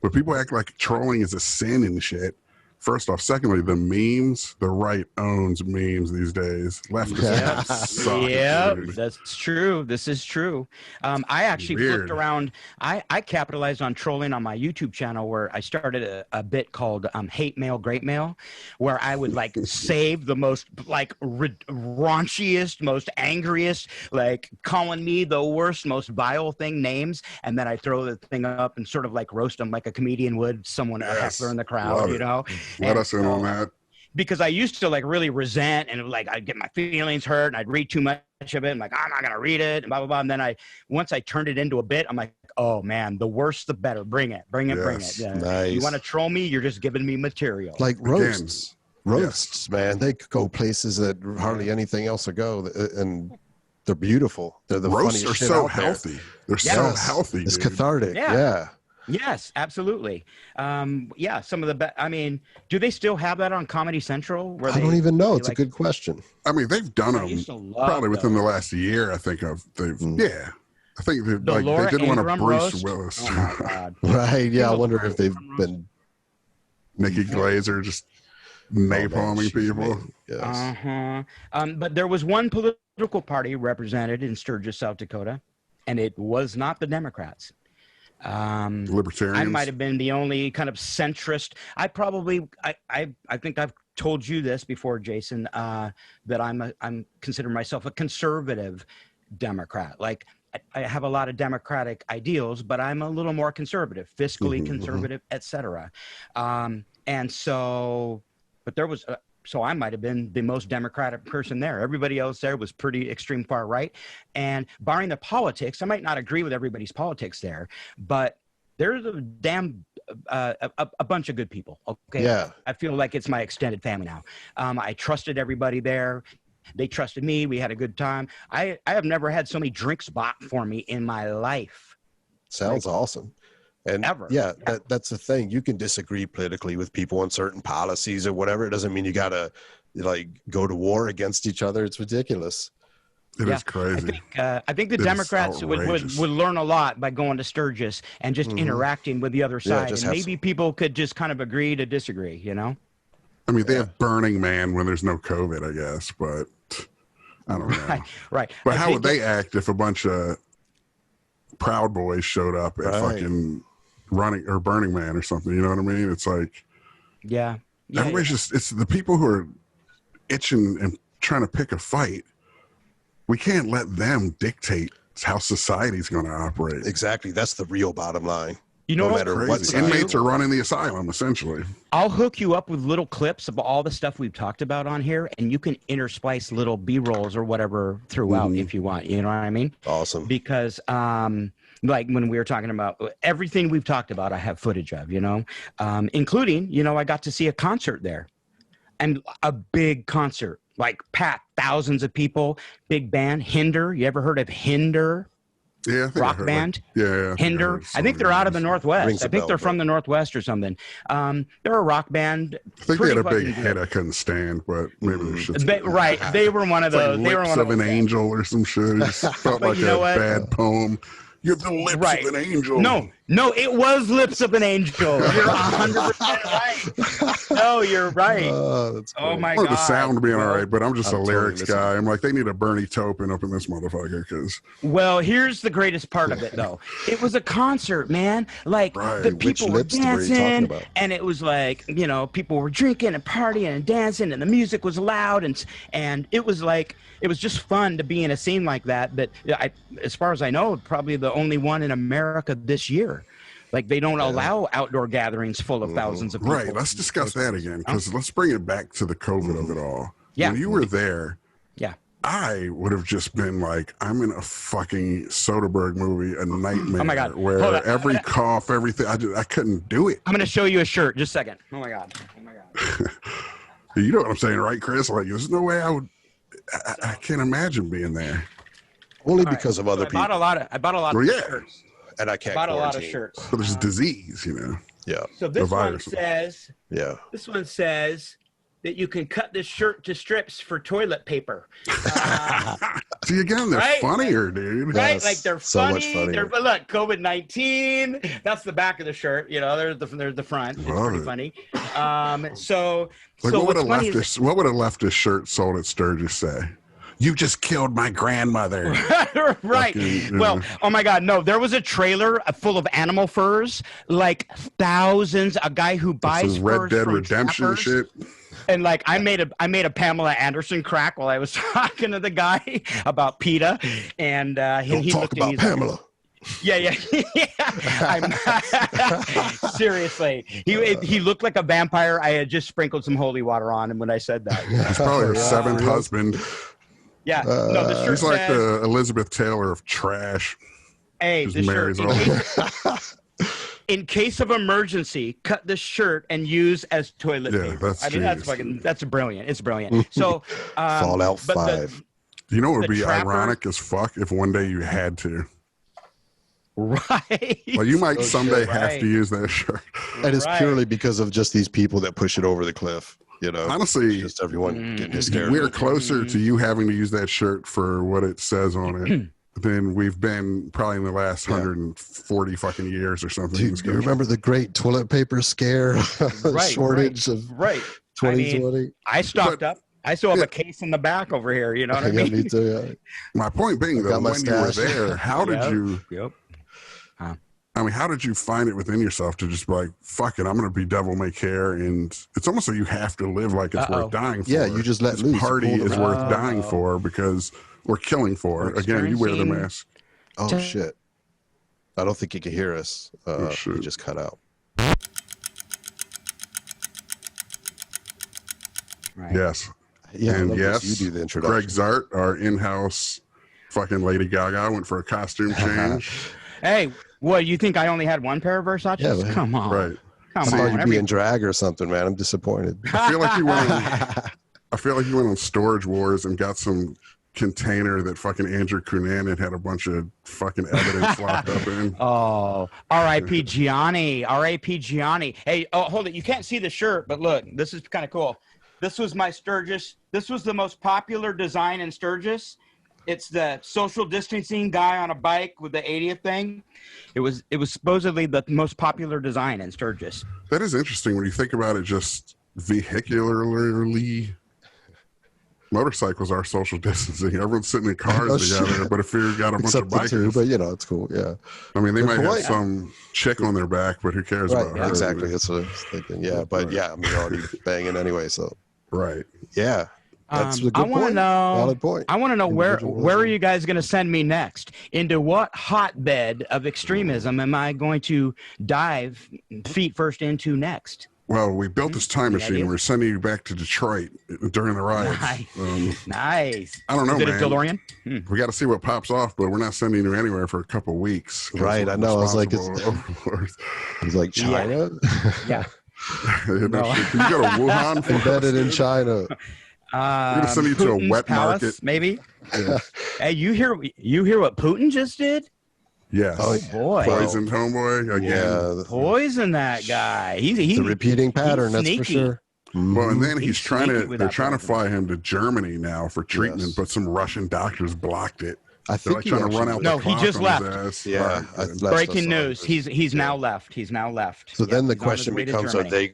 But people act like trolling is a sin and shit. First off. Secondly, the memes, the right owns memes these days. Leftists suck. Yeah, dude. that's true. This is true. I actually flipped around. I capitalized on trolling on my YouTube channel, where I started a bit called Hate Mail, Great Mail, where I would like save the most like raunchiest, most angriest, like calling me the worst, most vile thing names, and then I throw the thing up and sort of like roast them like a comedian would someone, a heckler in the crowd, you know. Let us in on that. Because I used to like really resent, and like I'd get my feelings hurt and I'd read too much of it. I'm like, I'm not going to read it and blah, blah, blah. And then once I turned it into a bit, I'm like, oh man, the worse, the better. Bring it. Yeah. Nice. You want to troll me? You're just giving me material. Like roasts. Roasts, man. They could go places that hardly anything else will go. And they're beautiful. They're the roasts funniest are shit so out there. healthy. They're so healthy. It's dude. cathartic. Yeah. Yes, absolutely. Yeah, some of the best. I mean, do they still have that on Comedy Central? I don't even know. It's a good question. I mean, they've done them probably within the last year. I think I think they did one of Bruce Willis. Oh my God. Right? Yeah, I wonder if they've been Nikki Glazer just napalming people. Yes. But there was one political party represented in Sturgis, South Dakota, and it was not the Democrats. Libertarians. I might have been the only kind of centrist. I think I've told you this before, Jason, that I'm consider myself a conservative Democrat. Like I have a lot of democratic ideals, but I'm a little more conservative, fiscally conservative, etc. And so, but there was. So I might have been the most democratic person there. Everybody else there was pretty extreme far right. And barring the politics, I might not agree with everybody's politics there, but there's a damn a bunch of good people. Okay. Yeah. I feel like it's my extended family now. I trusted everybody there. They trusted me. We had a good time. I have never had so many drinks bought for me in my life. Sounds awesome. And that's the thing. You can disagree politically with people on certain policies or whatever. It doesn't mean you got to like go to war against each other. It's ridiculous. It is crazy. I think the Democrats would learn a lot by going to Sturgis and just interacting with the other side. And maybe people could just kind of agree to disagree, you know? I mean, they have Burning Man when there's no COVID, I guess, but I don't know. Right. But how would they act if a bunch of Proud Boys showed up at fucking Burning Man or something? You know what I mean? It's like, everybody's just, it's the people who are itching and trying to pick a fight. We can't let them dictate how society's going to operate. Exactly. That's the real bottom line. You know, no matter what side. Inmates are running the asylum, essentially. I'll hook you up with little clips of all the stuff we've talked about on here, and you can intersplice little B-rolls or whatever throughout if you want. You know what I mean? Awesome. Because, like when we were talking about everything we've talked about, I have footage of, you know, including, you know, I got to see a concert there, and a big concert, like packed, thousands of people, big band, Hinder. You ever heard of Hinder? Yeah, I think rock band. Hinder. I think they're out of the Northwest. I think they're from the Northwest or something. They're a rock band. I think they had a big hit I couldn't stand, but maybe there's shit. They were one of those. Like they were Lips one of an Angel or some shit. It just felt like a bad poem. You have the lips Right. of an angel. No, it was Lips of an Angel. You're 100% right. No, you're right. That's Oh great. my Or god. the sound being all right, but I'm just I'm a totally lyrics listening. guy. I'm like, they need a Bernie Taupin up in this motherfucker because Well, here's the greatest part of it, though. It was a concert, man. Like Right. the Which people were lips were you talking dancing, about? and it was like people were drinking and partying and dancing, and the music was loud, and it was like it was just fun to be in a scene like that. But as far as I know, probably the only one in America this year. Like they don't allow outdoor gatherings full of thousands of people. right. Let's discuss that again because let's bring it back to the COVID of it all. Yeah. When you were there, Yeah. I would have just been like, I'm in a fucking Soderbergh movie, a nightmare. Oh my God. Hold Where on. every cough, everything, I couldn't do it. I'm gonna show you a shirt. Just a second. Oh my god. You know what I'm saying, right, Chris? Like, there's no way I can't imagine being there. Only because of other I bought people. I bought a lot Well, of yeah. shirts. And I can't Bought a lot of quarantine. shirts. But there's disease, you know. Yeah. So this The one virus. says Yeah. that you can cut this shirt to strips for toilet paper. See, again, they're Right? funnier, dude. Right? Yes, Like they're so funny. much funnier. They're, look, COVID-19. That's the back of the shirt. There's the front. It's Love pretty it. funny. Like, So what would what's a funny is leftist? What would a leftist shirt sold at Sturgis say? You just killed my grandmother. right. Fucking, Well, oh my God, no! There was a trailer full of animal furs, like thousands. A guy who buys Some Red furs Dead from Redemption trappers. shit. And like I made a Pamela Anderson crack while I was talking to the guy about PETA, and Don't he talk looked at me. about Pamela. Yeah. Seriously, he looked like a vampire. I had just sprinkled some holy water on him when I said that. He's probably her seventh husband. Yeah, no, the shirt He's like says, the Elizabeth Taylor of trash. "Hey, Just the marries shirt." all. In case of emergency, cut this shirt and use as toilet Yeah, paper. that's I mean, that's genius. that's brilliant. It's brilliant. So, Fallout but 5. You know what would The be trapper- ironic as fuck if one day you had to. right. Like you might Oh, someday shit. have Right. to use that shirt. And it's Right. purely because of just these people that push it over the cliff. Honestly, Just everyone getting hysterical. we're closer to you having to use that shirt for what it says on it than we've been probably in the last 140 fucking years or something. in this Do you country. remember the great toilet paper scare shortage of Right. 2020? I stocked up. I still have a case in the back over here. You know what I Yeah, mean? me too. Yeah. My point being, though, got my when you were stash. there, how did Yep. you? Yep. I mean, how did you find it within yourself to just be like, fuck it, I'm going to be devil may care, and it's almost like you have to live like it's worth dying for. Yeah, you just let this loose. You party pull the is worth dying for because we're killing for. We're Again, you wear the experiencing- mask. Oh, shit. I don't think he can hear us. shit. He just cut out. Right. Yes. Yeah, I And love yes, this. You do the introduction. Greg Zart, our in-house fucking Lady Gaga, went for a costume change. Hey, what, you think I only had one pair of Versace's? Yeah, man. Come on. Right. Come I thought on. you'd be in drag or something, man. I'm disappointed. I feel like you went on, I feel like you went on Storage Wars and got some container that fucking Andrew Cunanan had a bunch of fucking evidence locked up in. Oh, R.I.P. Gianni. R.I.P. Gianni. Hey, oh, hold it. You can't see the shirt, but look, this is kind of cool. This was my Sturgis. This was the most popular design in Sturgis. It's the social distancing guy on a bike with the 80th thing. It was supposedly the most popular design in Sturgis. That is interesting when you think about it just vehicularly. Motorcycles are social distancing. Everyone's sitting in cars Oh, together, shit. but if you've got a bunch Except of the two, bikers, but it's cool. Yeah. I mean, they Good might have point. some chick on their back, but who cares Right. about her? Exactly. That's what I was thinking. Yeah. But Right. yeah, I'm already banging anyway. So Right. yeah. That's a good I want to point. know. Valid point. I want to know where Individualism. are you guys going to send me next? Into what hotbed of extremism am I going to dive feet first into next? Well, we built this time Any machine. idea? We're sending you back to Detroit during the riots. Nice. Nice. I don't know, Is it man. a DeLorean? We got to see what pops off, but we're not sending you anywhere for a couple weeks. 'cause Right, we're I know. I was like, responsible overlords. He's like China, Yeah. Yeah, no shit. Can you go to Wuhan for embedded in us? China. We're gonna send you to a Putin's wet palace, market. maybe. Hey, you hear what Putin just did? Yes. Oh, Boy, Poisoned homeboy again. Yeah, poison that guy. He's the repeating pattern. That's for sneaky. sure. Well, and then He's he's trying sneaky to. with They're that trying to poison. fly him to Germany now for treatment, Yes. but some Russian doctors blocked it. I They're think like trying to run out. No, the he clock just on left. his ass. Yeah, All right, I good. left Breaking us on news. this. He's now left. He's now left. So then the he's on his question way to becomes: Are Germany.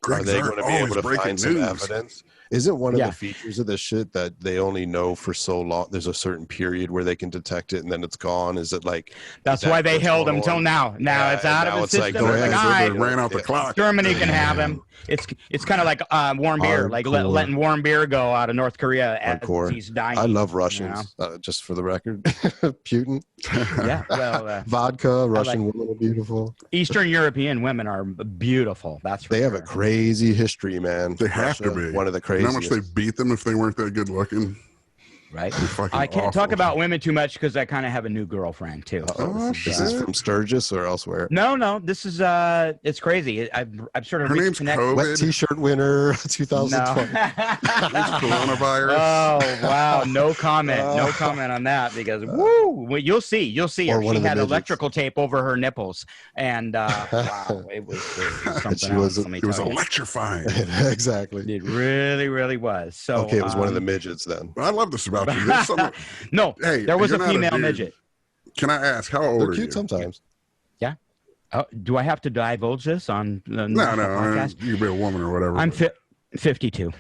Gregg they Zart going to be always able to breaking find some news. evidence? Isn't one of Yeah. the features of this shit that they only know for so long? There's a certain period where they can detect it, and then it's gone. Is it like? That's is that why they what's held going him till on? now. Now Yeah, it's out and of now the it's like, system. go It's like, ahead, all They right, ran out the clock. Germany can have him. It's kind of like warm beer, like Hardcore. letting warm beer go out of North Korea as Hardcore. he's dying. I love Russians. Just for the record, Putin. Yeah, well, Vodka. Russian women are beautiful. Eastern European women are beautiful. That's for They have sure. a crazy history, man. They have to Russia, be. one of the You know how craziest. much they beat them if they weren't that good looking? Right. Fucking I can't awful. talk about women too much because I kind of have a new girlfriend too. Oh, This is from Sturgis or elsewhere. No, this is it's crazy. I've sort of Her name's reconnected. Wet COVID. T-shirt winner, No. 2020. It's coronavirus. Oh wow, no comment, no comment on that because woo, well, you'll see Or her. one She of the had midgets. electrical tape over her nipples, and wow, it was something She else. was- Let me It was tell you. electrifying. Exactly. It really was. So Okay, it was one of the midgets then. I love this about you. There's something- no, Hey, there was you're a not a female dude. midget. Can I ask, how old They're are you? cute sometimes. Do I have to divulge this on the No, podcast? you can be a woman or whatever. I'm 52.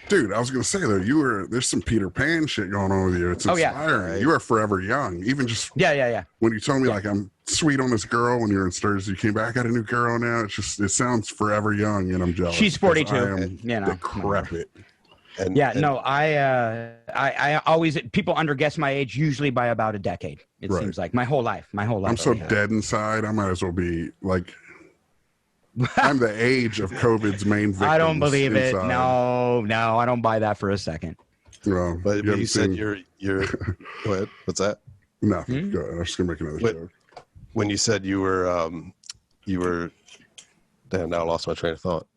Dude, I was gonna say though, there's some Peter Pan shit going on with you. It's Oh, yeah. inspiring. Right. You are forever young. Even just Yeah. when you told me like I'm sweet on this girl when you were in Sturgis, you came back, I got a new girl now. It sounds forever young, and I'm jealous. She's 42. 'cause I am You know. decrepit. And, Yeah, and no, I always people underguess my age usually by about a decade. It Right. seems like my whole life. I'm so dead inside. I might as well be like. I'm the age of COVID's main victims. I don't believe it. inside. No, I don't buy that for a second. Well, But haven't you said seen- you're what? What's that? nothing. Go ahead. I'm just gonna make another What- joke. When you said you were damn, now I lost my train of thought.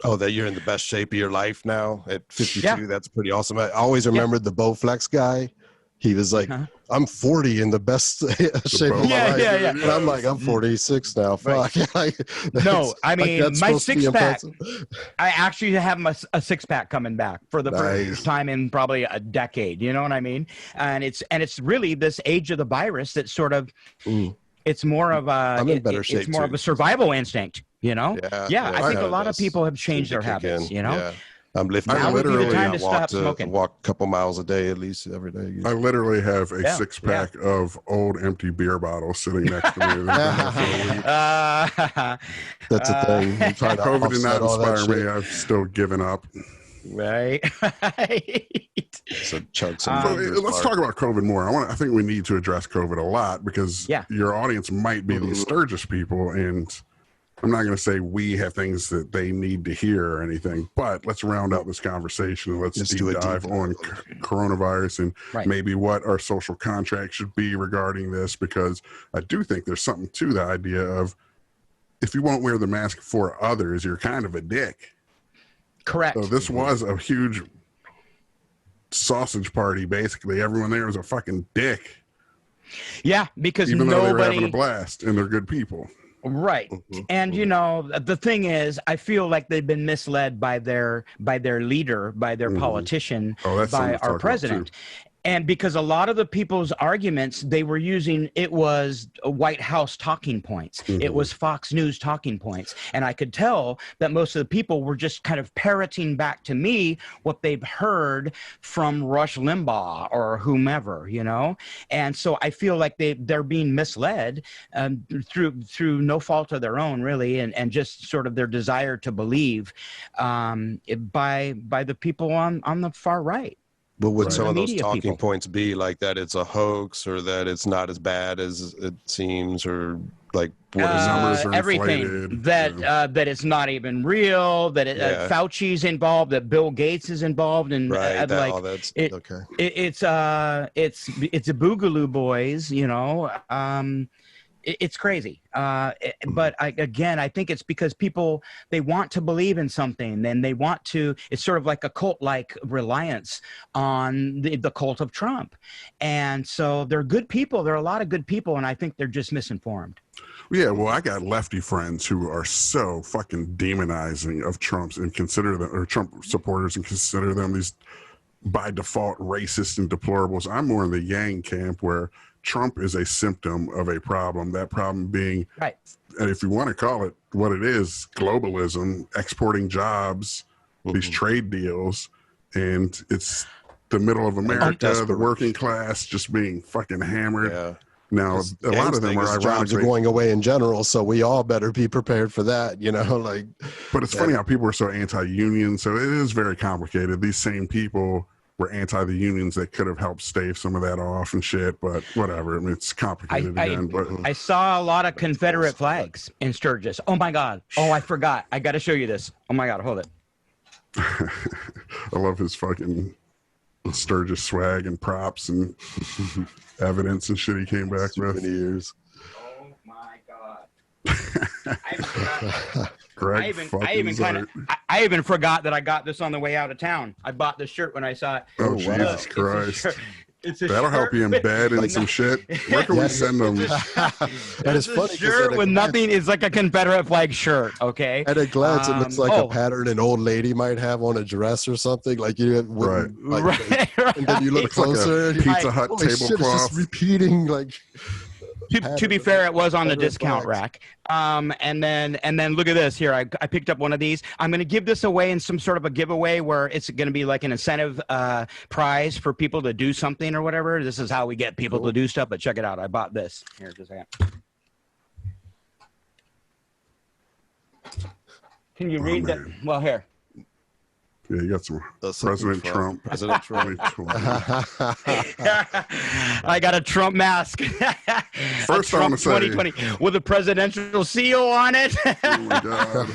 Oh, that you're in the best shape of your life now at 52. Yeah. That's pretty awesome. I always remembered the Bowflex guy. He was like, Uh-huh. I'm 40 in the best shape of my Yeah, life. yeah. And I'm like, I'm 46 now. Fuck. Like, No, I like, mean, that's my supposed to be six-pack, impressive. I actually have a six-pack coming back for the Nice. first time in probably a decade. You know what I mean? And it's really this age of the virus that sort of Mm. it's more of a I'm in better shape, it's more too. of a survival instinct. You know? Yeah, I think a kinda lot of does people have seem changed to their kick habits. in. You know? Yeah. I'm lifting. Now would be the time to stop smoking. Walk a couple miles a day at least every day. I literally have a Yeah, six-pack of old empty beer bottles sitting next to me. That's a thing. I'm trying to COVID did offset not all that inspire me. shit. I've still given up. right. So chunks and Um, fingers Let's apart. talk about COVID more. I think we need to address COVID a lot because Yeah. your audience might be these Sturgis people, and I'm not going to say we have things that they need to hear or anything, but let's round out this conversation and let's Let's deep do a dive deep on coronavirus and Right. maybe what our social contract should be regarding this, because I do think there's something to the idea of if you won't wear the mask for others, you're kind of a dick. Correct. So this was a huge sausage party, basically. Everyone there was a fucking dick, Yeah, because even though they were having a nobody. blast and they're good people. Right. And you know, the thing is, I feel like they've been misled by their leader, by their politician, Oh, that's something by to talk our about, president. too. And because a lot of the people's arguments they were using, it was White House talking points. It was Fox News talking points. And I could tell that most of the people were just kind of parroting back to me what they've heard from Rush Limbaugh or whomever, you know? And so I feel like they're being misled through no fault of their own, really, and just sort of their desire to believe by the people on the far right. But would Right. some of those Media talking people. points be like that it's a hoax or that it's not as bad as it seems, or like what is numbers are everything inflated, that it's not even real, that Yeah. Fauci's involved, that Bill Gates is involved, and right? That, like all that's it- okay. it's a Boogaloo Boys, you know. It's crazy, but I think it's because people, they want to believe in something, and they want to. It's sort of like a cult-like reliance on the cult of Trump, and so they're good people. There are a lot of good people, and I think they're just misinformed. Yeah, well, I got lefty friends who are so fucking demonizing of Trump's and consider them, or Trump supporters and consider them these by default racist and deplorables. I'm more in the Yang camp where Trump is a symptom of a problem. That problem being, Right. and if you want to call it what it is, globalism, exporting jobs, these trade deals, and it's the middle of America, the working class just being fucking hammered. Yeah. Now, a lot of them are jobs ironically are going away in general, so we all better be prepared for that, you know, like. But it's funny how people are so anti-union, so it is very complicated. These same people were anti the unions that could have helped stave some of that off and shit, but whatever. I mean, it's complicated again. But I saw a lot of Confederate flags in Sturgis. Oh my God. Oh, I forgot. I got to show you this. Oh my God. Hold it. I love his fucking Sturgis swag and props and evidence and shit he came back with. Many years. Oh my God. Greg I even forgot that I got this on the way out of town. I bought this shirt when I saw it. Oh, Jesus Christ. That'll help you with- embed in some shit. Where can we send them? And it's funny 'cause shirt at a with glance- nothing. It's like a Confederate flag shirt. Okay. At a glance, it looks like oh. a pattern an old lady might have on a dress or something. Like you, wouldn't, like, Right. and then you look Looks like closer. a and you're Pizza like, Hut holy shit, it's tablecloth. just repeating like. To be fair, it was on the Confederate discount flags. rack. And then look at this here. I picked up one of these. I'm going to give this away in some sort of a giveaway where it's going to be like an incentive prize for people to do something or whatever. This is how we get people to do stuff. But check it out. I bought this. Here, just a second. Can you read that? man. Well, here. Yeah, you got some That's something President from Trump. President Trump. I got a Trump mask. First, I want to say, 2020 with a presidential seal on it. oh my God.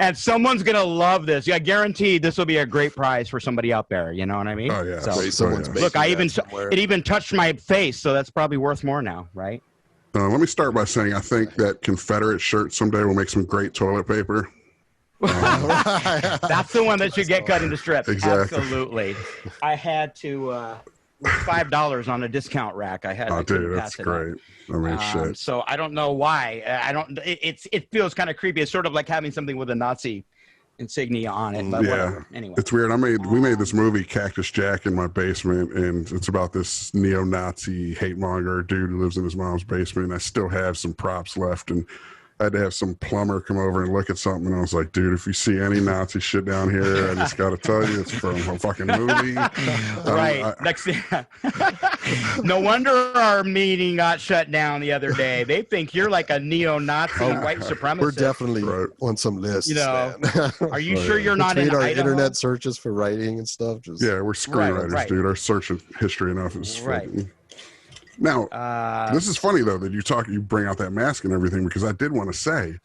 And someone's gonna love this. Yeah, guaranteed this will be a great prize for somebody out there. You know what I mean? Oh, yeah. So, Great. Someone's yeah. making look, I that even somewhere. it even touched my face, so that's probably worth more now, right? Let me start by saying I think that Confederate shirt someday will make some great toilet paper. That's the one that should get cut into strips. Exactly. Absolutely. I had to $5 on a discount rack. I had. Oh, I couldn't dude, that's pass it up. great. I mean, shit. So I don't know why. I don't. It feels kind of creepy. It's sort of like having something with a Nazi insignia on it. But Yeah, whatever. Anyway. it's weird. We made this movie Cactus Jack in my basement, and it's about this neo-Nazi hate monger dude who lives in his mom's basement. And I still have some props left, and I had to have some plumber come over and look at something, and I was like, dude, if you see any Nazi shit down here, I just got to tell you, it's from a fucking movie. Right. Next thing. No wonder our meeting got shut down the other day. They think you're like a neo-Nazi white supremacist. We're definitely Right. on some lists. You know, man. Are you sure you're not Between in our Idaho? internet searches for writing and stuff. Just Yeah, we're screenwriters, right. dude. Our search history enough is Right. fucking... Now, this is funny, though, that you bring out that mask and everything, because I did want to say,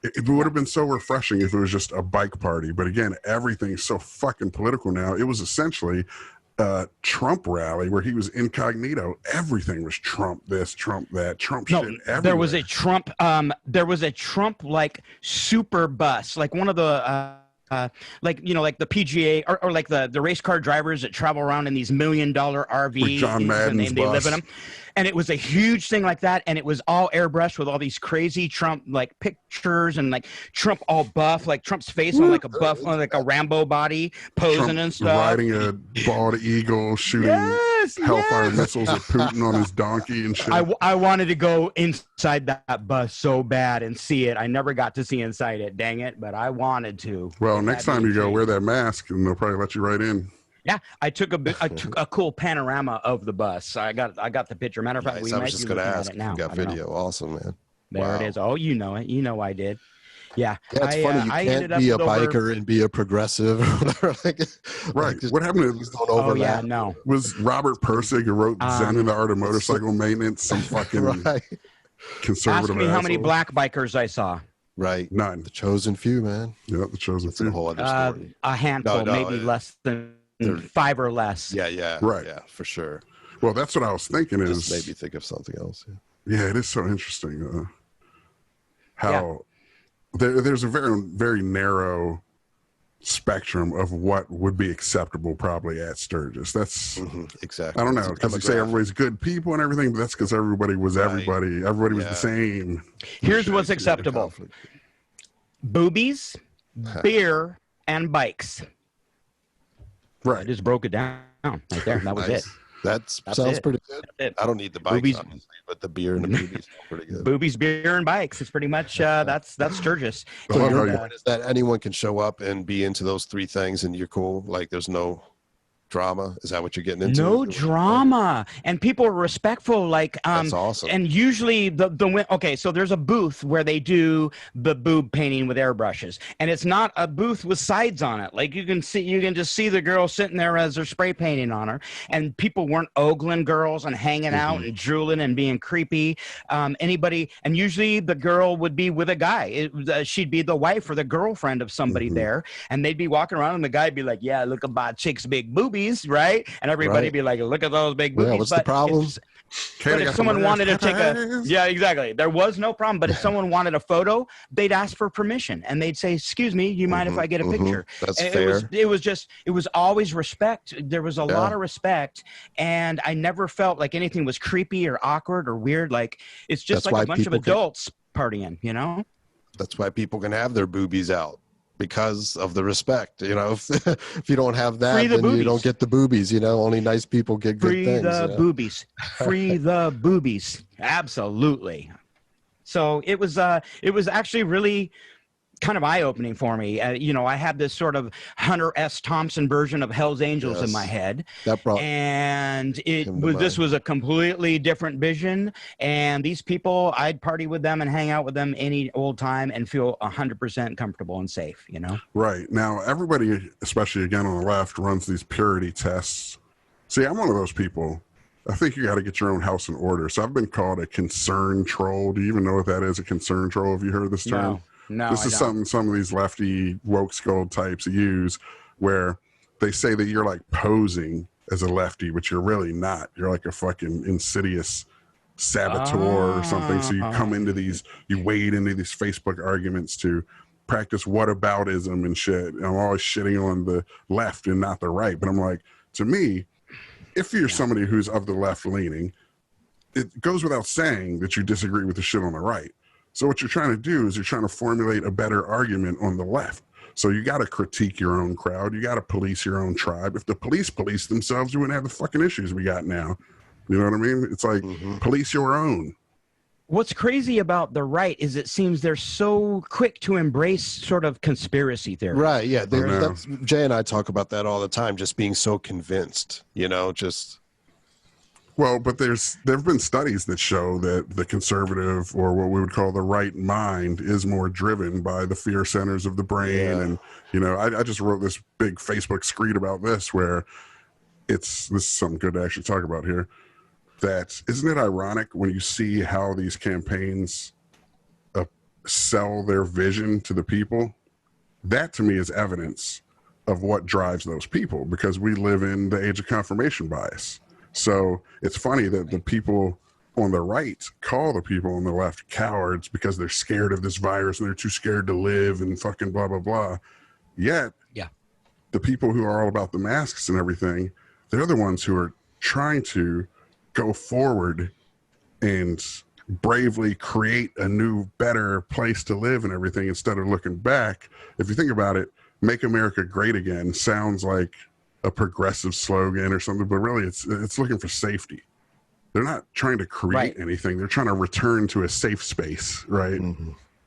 it would have been so refreshing if it was just a bike party. But again, everything's so fucking political now. It was essentially a Trump rally where he was incognito. Everything was Trump this, Trump that, Trump shit everywhere. There was a Trump like super bus, like one of the like like the PGA or like the race car drivers that travel around in these $1 million RVs With John Madden's and they live in bus. them. And it was a huge thing like that, and it was all airbrushed with all these crazy Trump like pictures and like Trump all buff, like Trump's face on like a buff, on like a Rambo body, posing Trump and stuff. riding a bald eagle, shooting Hellfire missiles at Putin on his donkey and shit. I wanted to go inside that bus so bad and see it. I never got to see inside it, dang it, but I wanted to. Well, next time you go, wear that mask, and they'll probably let you right in. Yeah, I took a cool panorama of the bus. I got the picture. Matter of fact, Nice. we I might was just be going to looking at ask it if now. you got I don't know. video. Awesome, man. There Wow. it is. Oh, you know it. You know I did. Yeah. Yeah, it's funny. You I can't ended up be a with over- biker and be a progressive. Right. Just What happened to things don't Oh yeah, overlap. no. was Robert Persig who wrote Zen and the Art of Motorcycle Maintenance? Some fucking Right. conservative Ask me how many asshole. black bikers I saw. Right. None. The chosen few, man. Yeah, the chosen That's a few. whole other story. A handful, No, maybe yeah. less than They're- 5 or less. Yeah. Right. Yeah, for sure. Well, that's what I was thinking. Just Is made me think of something else. Yeah. yeah, it is so interesting how there's a very very narrow spectrum of what would be acceptable probably at Sturgis. That's Exactly. I don't It's know, a because you say demographic. everybody's good people and everything, but that's because everybody was Right. everybody. Everybody was Yeah. the same. Here's what's Create acceptable: conflict. boobies, beer, and bikes. Right. I just broke it down right there. That was Nice. it. That That's sounds it. pretty good. That's it. I don't need the bikes, Boobies. honestly, but the beer and the boobies sound pretty good. Boobies, beer, and bikes. It's pretty much that's Sturgis. I So love your how you- point is that anyone can show up and be into those three things, and you're cool. Like there's no drama. Is that what you're getting into? No drama, and people are respectful. Like, That's awesome. And usually okay, so there's a booth where they do the boob painting with airbrushes, and it's not a booth with sides on it. Like you can just see the girl sitting there as they're spray painting on her, and people weren't ogling girls and hanging out and drooling and being creepy. Anybody, and usually the girl would be with a guy. She'd be the wife or the girlfriend of somebody there, and they'd be walking around, and the guy'd be like, "Yeah, look at my chick's big boobies." Right, and everybody Right. be like, "Look at those big boobies." Yeah, what's the problem? But if someone wanted to take yeah, exactly, there was no problem. But if someone wanted a photo, they'd ask for permission, and they'd say, "Excuse me, you mind if I get a picture?" That's And fair. it was always respect. There was a lot of respect, and I never felt like anything was creepy or awkward or weird. Like it's just That's like why a bunch of people can- adults partying, you know? That's why people can have their boobies out. Because of the respect, you know, if you don't have that, Free the then you boobies. don't get the boobies. You know, only nice people get good Free things. the you know? boobies. Free the boobies. Absolutely. So it was actually really kind of eye-opening for me. You know, I had this sort of Hunter S. Thompson version of Hell's Angels in my head, That brought and him to this mind. was a completely different vision. And these people, I'd party with them and hang out with them any old time and feel 100% comfortable and safe. You know, Right. Now, everybody, especially again on the left, runs these purity tests. See, I'm one of those people. I think you got to get your own house in order. So I've been called a concern troll. Do you even know what that is, a concern troll? Have you heard this term? No, This is something some of these lefty woke skull types use, where they say that you're like posing as a lefty, but you're really not. You're like a fucking insidious saboteur or something. So you come into these, you wade into these Facebook arguments to practice whataboutism and shit. And I'm always shitting on the left and not the right. But I'm like, to me, if you're somebody who's of the left leaning, it goes without saying that you disagree with the shit on the right. So what you're trying to do is you're trying to formulate a better argument on the left. So you got to critique your own crowd. You got to police your own tribe. If the police police themselves, you wouldn't have the fucking issues we got now. You know what I mean? It's like police your own. What's crazy about the right is it seems they're so quick to embrace sort of conspiracy theory. right. Yeah, know. that's, Jay and I talk about that all the time. Just being so convinced, you know, just Well, but there have been studies that show that the conservative, or what we would call the right mind, is more driven by the fear centers of the brain. Yeah. And, you know, I just wrote this big Facebook screed about this, where this is something good to actually talk about here. That isn't it ironic when you see how these campaigns sell their vision to the people? That to me is evidence of what drives those people, because we live in the age of confirmation bias. So it's funny that the people on the right call the people on the left cowards because they're scared of this virus and they're too scared to live and fucking blah, blah, blah. Yet, the people who are all about the masks and everything, they're the ones who are trying to go forward and bravely create a new, better place to live and everything instead of looking back. If you think about it, Make America Great Again sounds like a progressive slogan or something, but really it's looking for safety. They're not trying to create anything. They're trying to return to a safe space, right?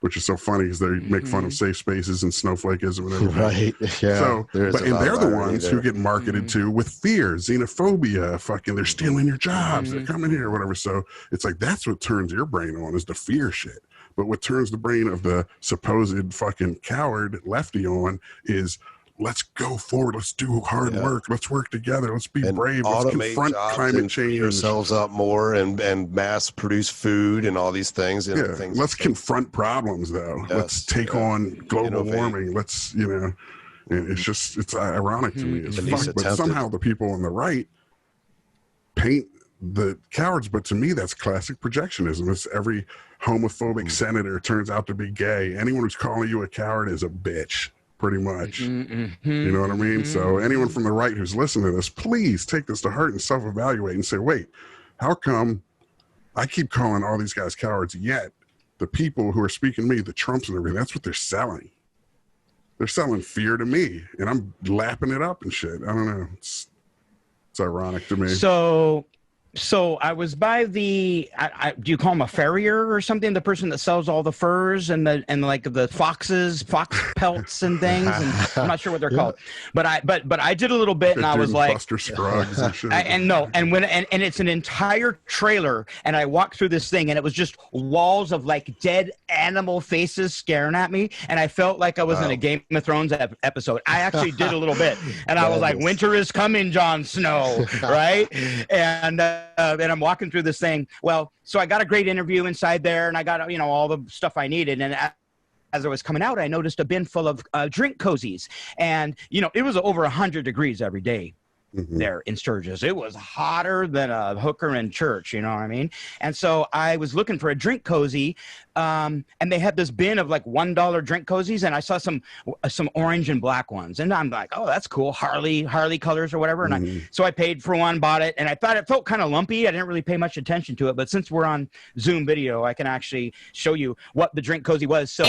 Which is so funny because they make fun of safe spaces and snowflakeism and everything. right. Yeah. So, there's a and lot they're of the irony ones there. who get marketed to with fear, xenophobia, fucking they're stealing your jobs, they're coming here, whatever. So it's like that's what turns your brain on, is the fear shit. But what turns the brain of the supposed fucking coward lefty on is, let's go forward, let's do hard work, let's work together, let's be and brave, let's automate confront jobs climate and free change. ourselves up more and mass produce food and all these things. You know, Yeah, things let's confront problems though. Let's take on global Innovate. warming. Let's, you know, and it's just, it's ironic to me. It's At least fuck, but attempted. somehow the people on the right paint the cowards. But to me, that's classic projectionism. It's every homophobic senator turns out to be gay. Anyone who's calling you a coward is a bitch, pretty much. You know what I mean? So anyone from the right who's listening to this, please take this to heart and self-evaluate and say, wait, how come I keep calling all these guys cowards, yet the people who are speaking to me, the Trumps and everything, that's what they're selling. they're selling fear to me, and I'm lapping it up and shit. I don't know. It's ironic to me. So I was by the, do you call him a farrier or something? The person that sells all the furs and like the fox pelts and things. And I'm not sure what they're called, but I did a little bit, and I was like, Buster Scruggs and shit. and it's an entire trailer, and I walked through this thing, and it was just walls of like dead animal faces staring at me, and I felt like I was in a Game of Thrones episode. I actually did a little bit, and I was like, "Winter is coming, Jon Snow," right? And I'm walking through this thing. Well, so I got a great interview inside there, and I got all the stuff I needed, and as I was coming out, I noticed a bin full of drink cozies, and it was over 100 degrees every day. There in Sturgis. It was hotter than a hooker in church, you know what I mean? And so I was looking for a drink cozy, and they had this bin of like $1 drink cozies, and I saw some orange and black ones, and I'm like, oh, that's cool, Harley colors or whatever. And so I paid for one, bought it, and I thought it felt kind of lumpy. I didn't really pay much attention to it, but since we're on Zoom video, I can actually show you what the drink cozy was. So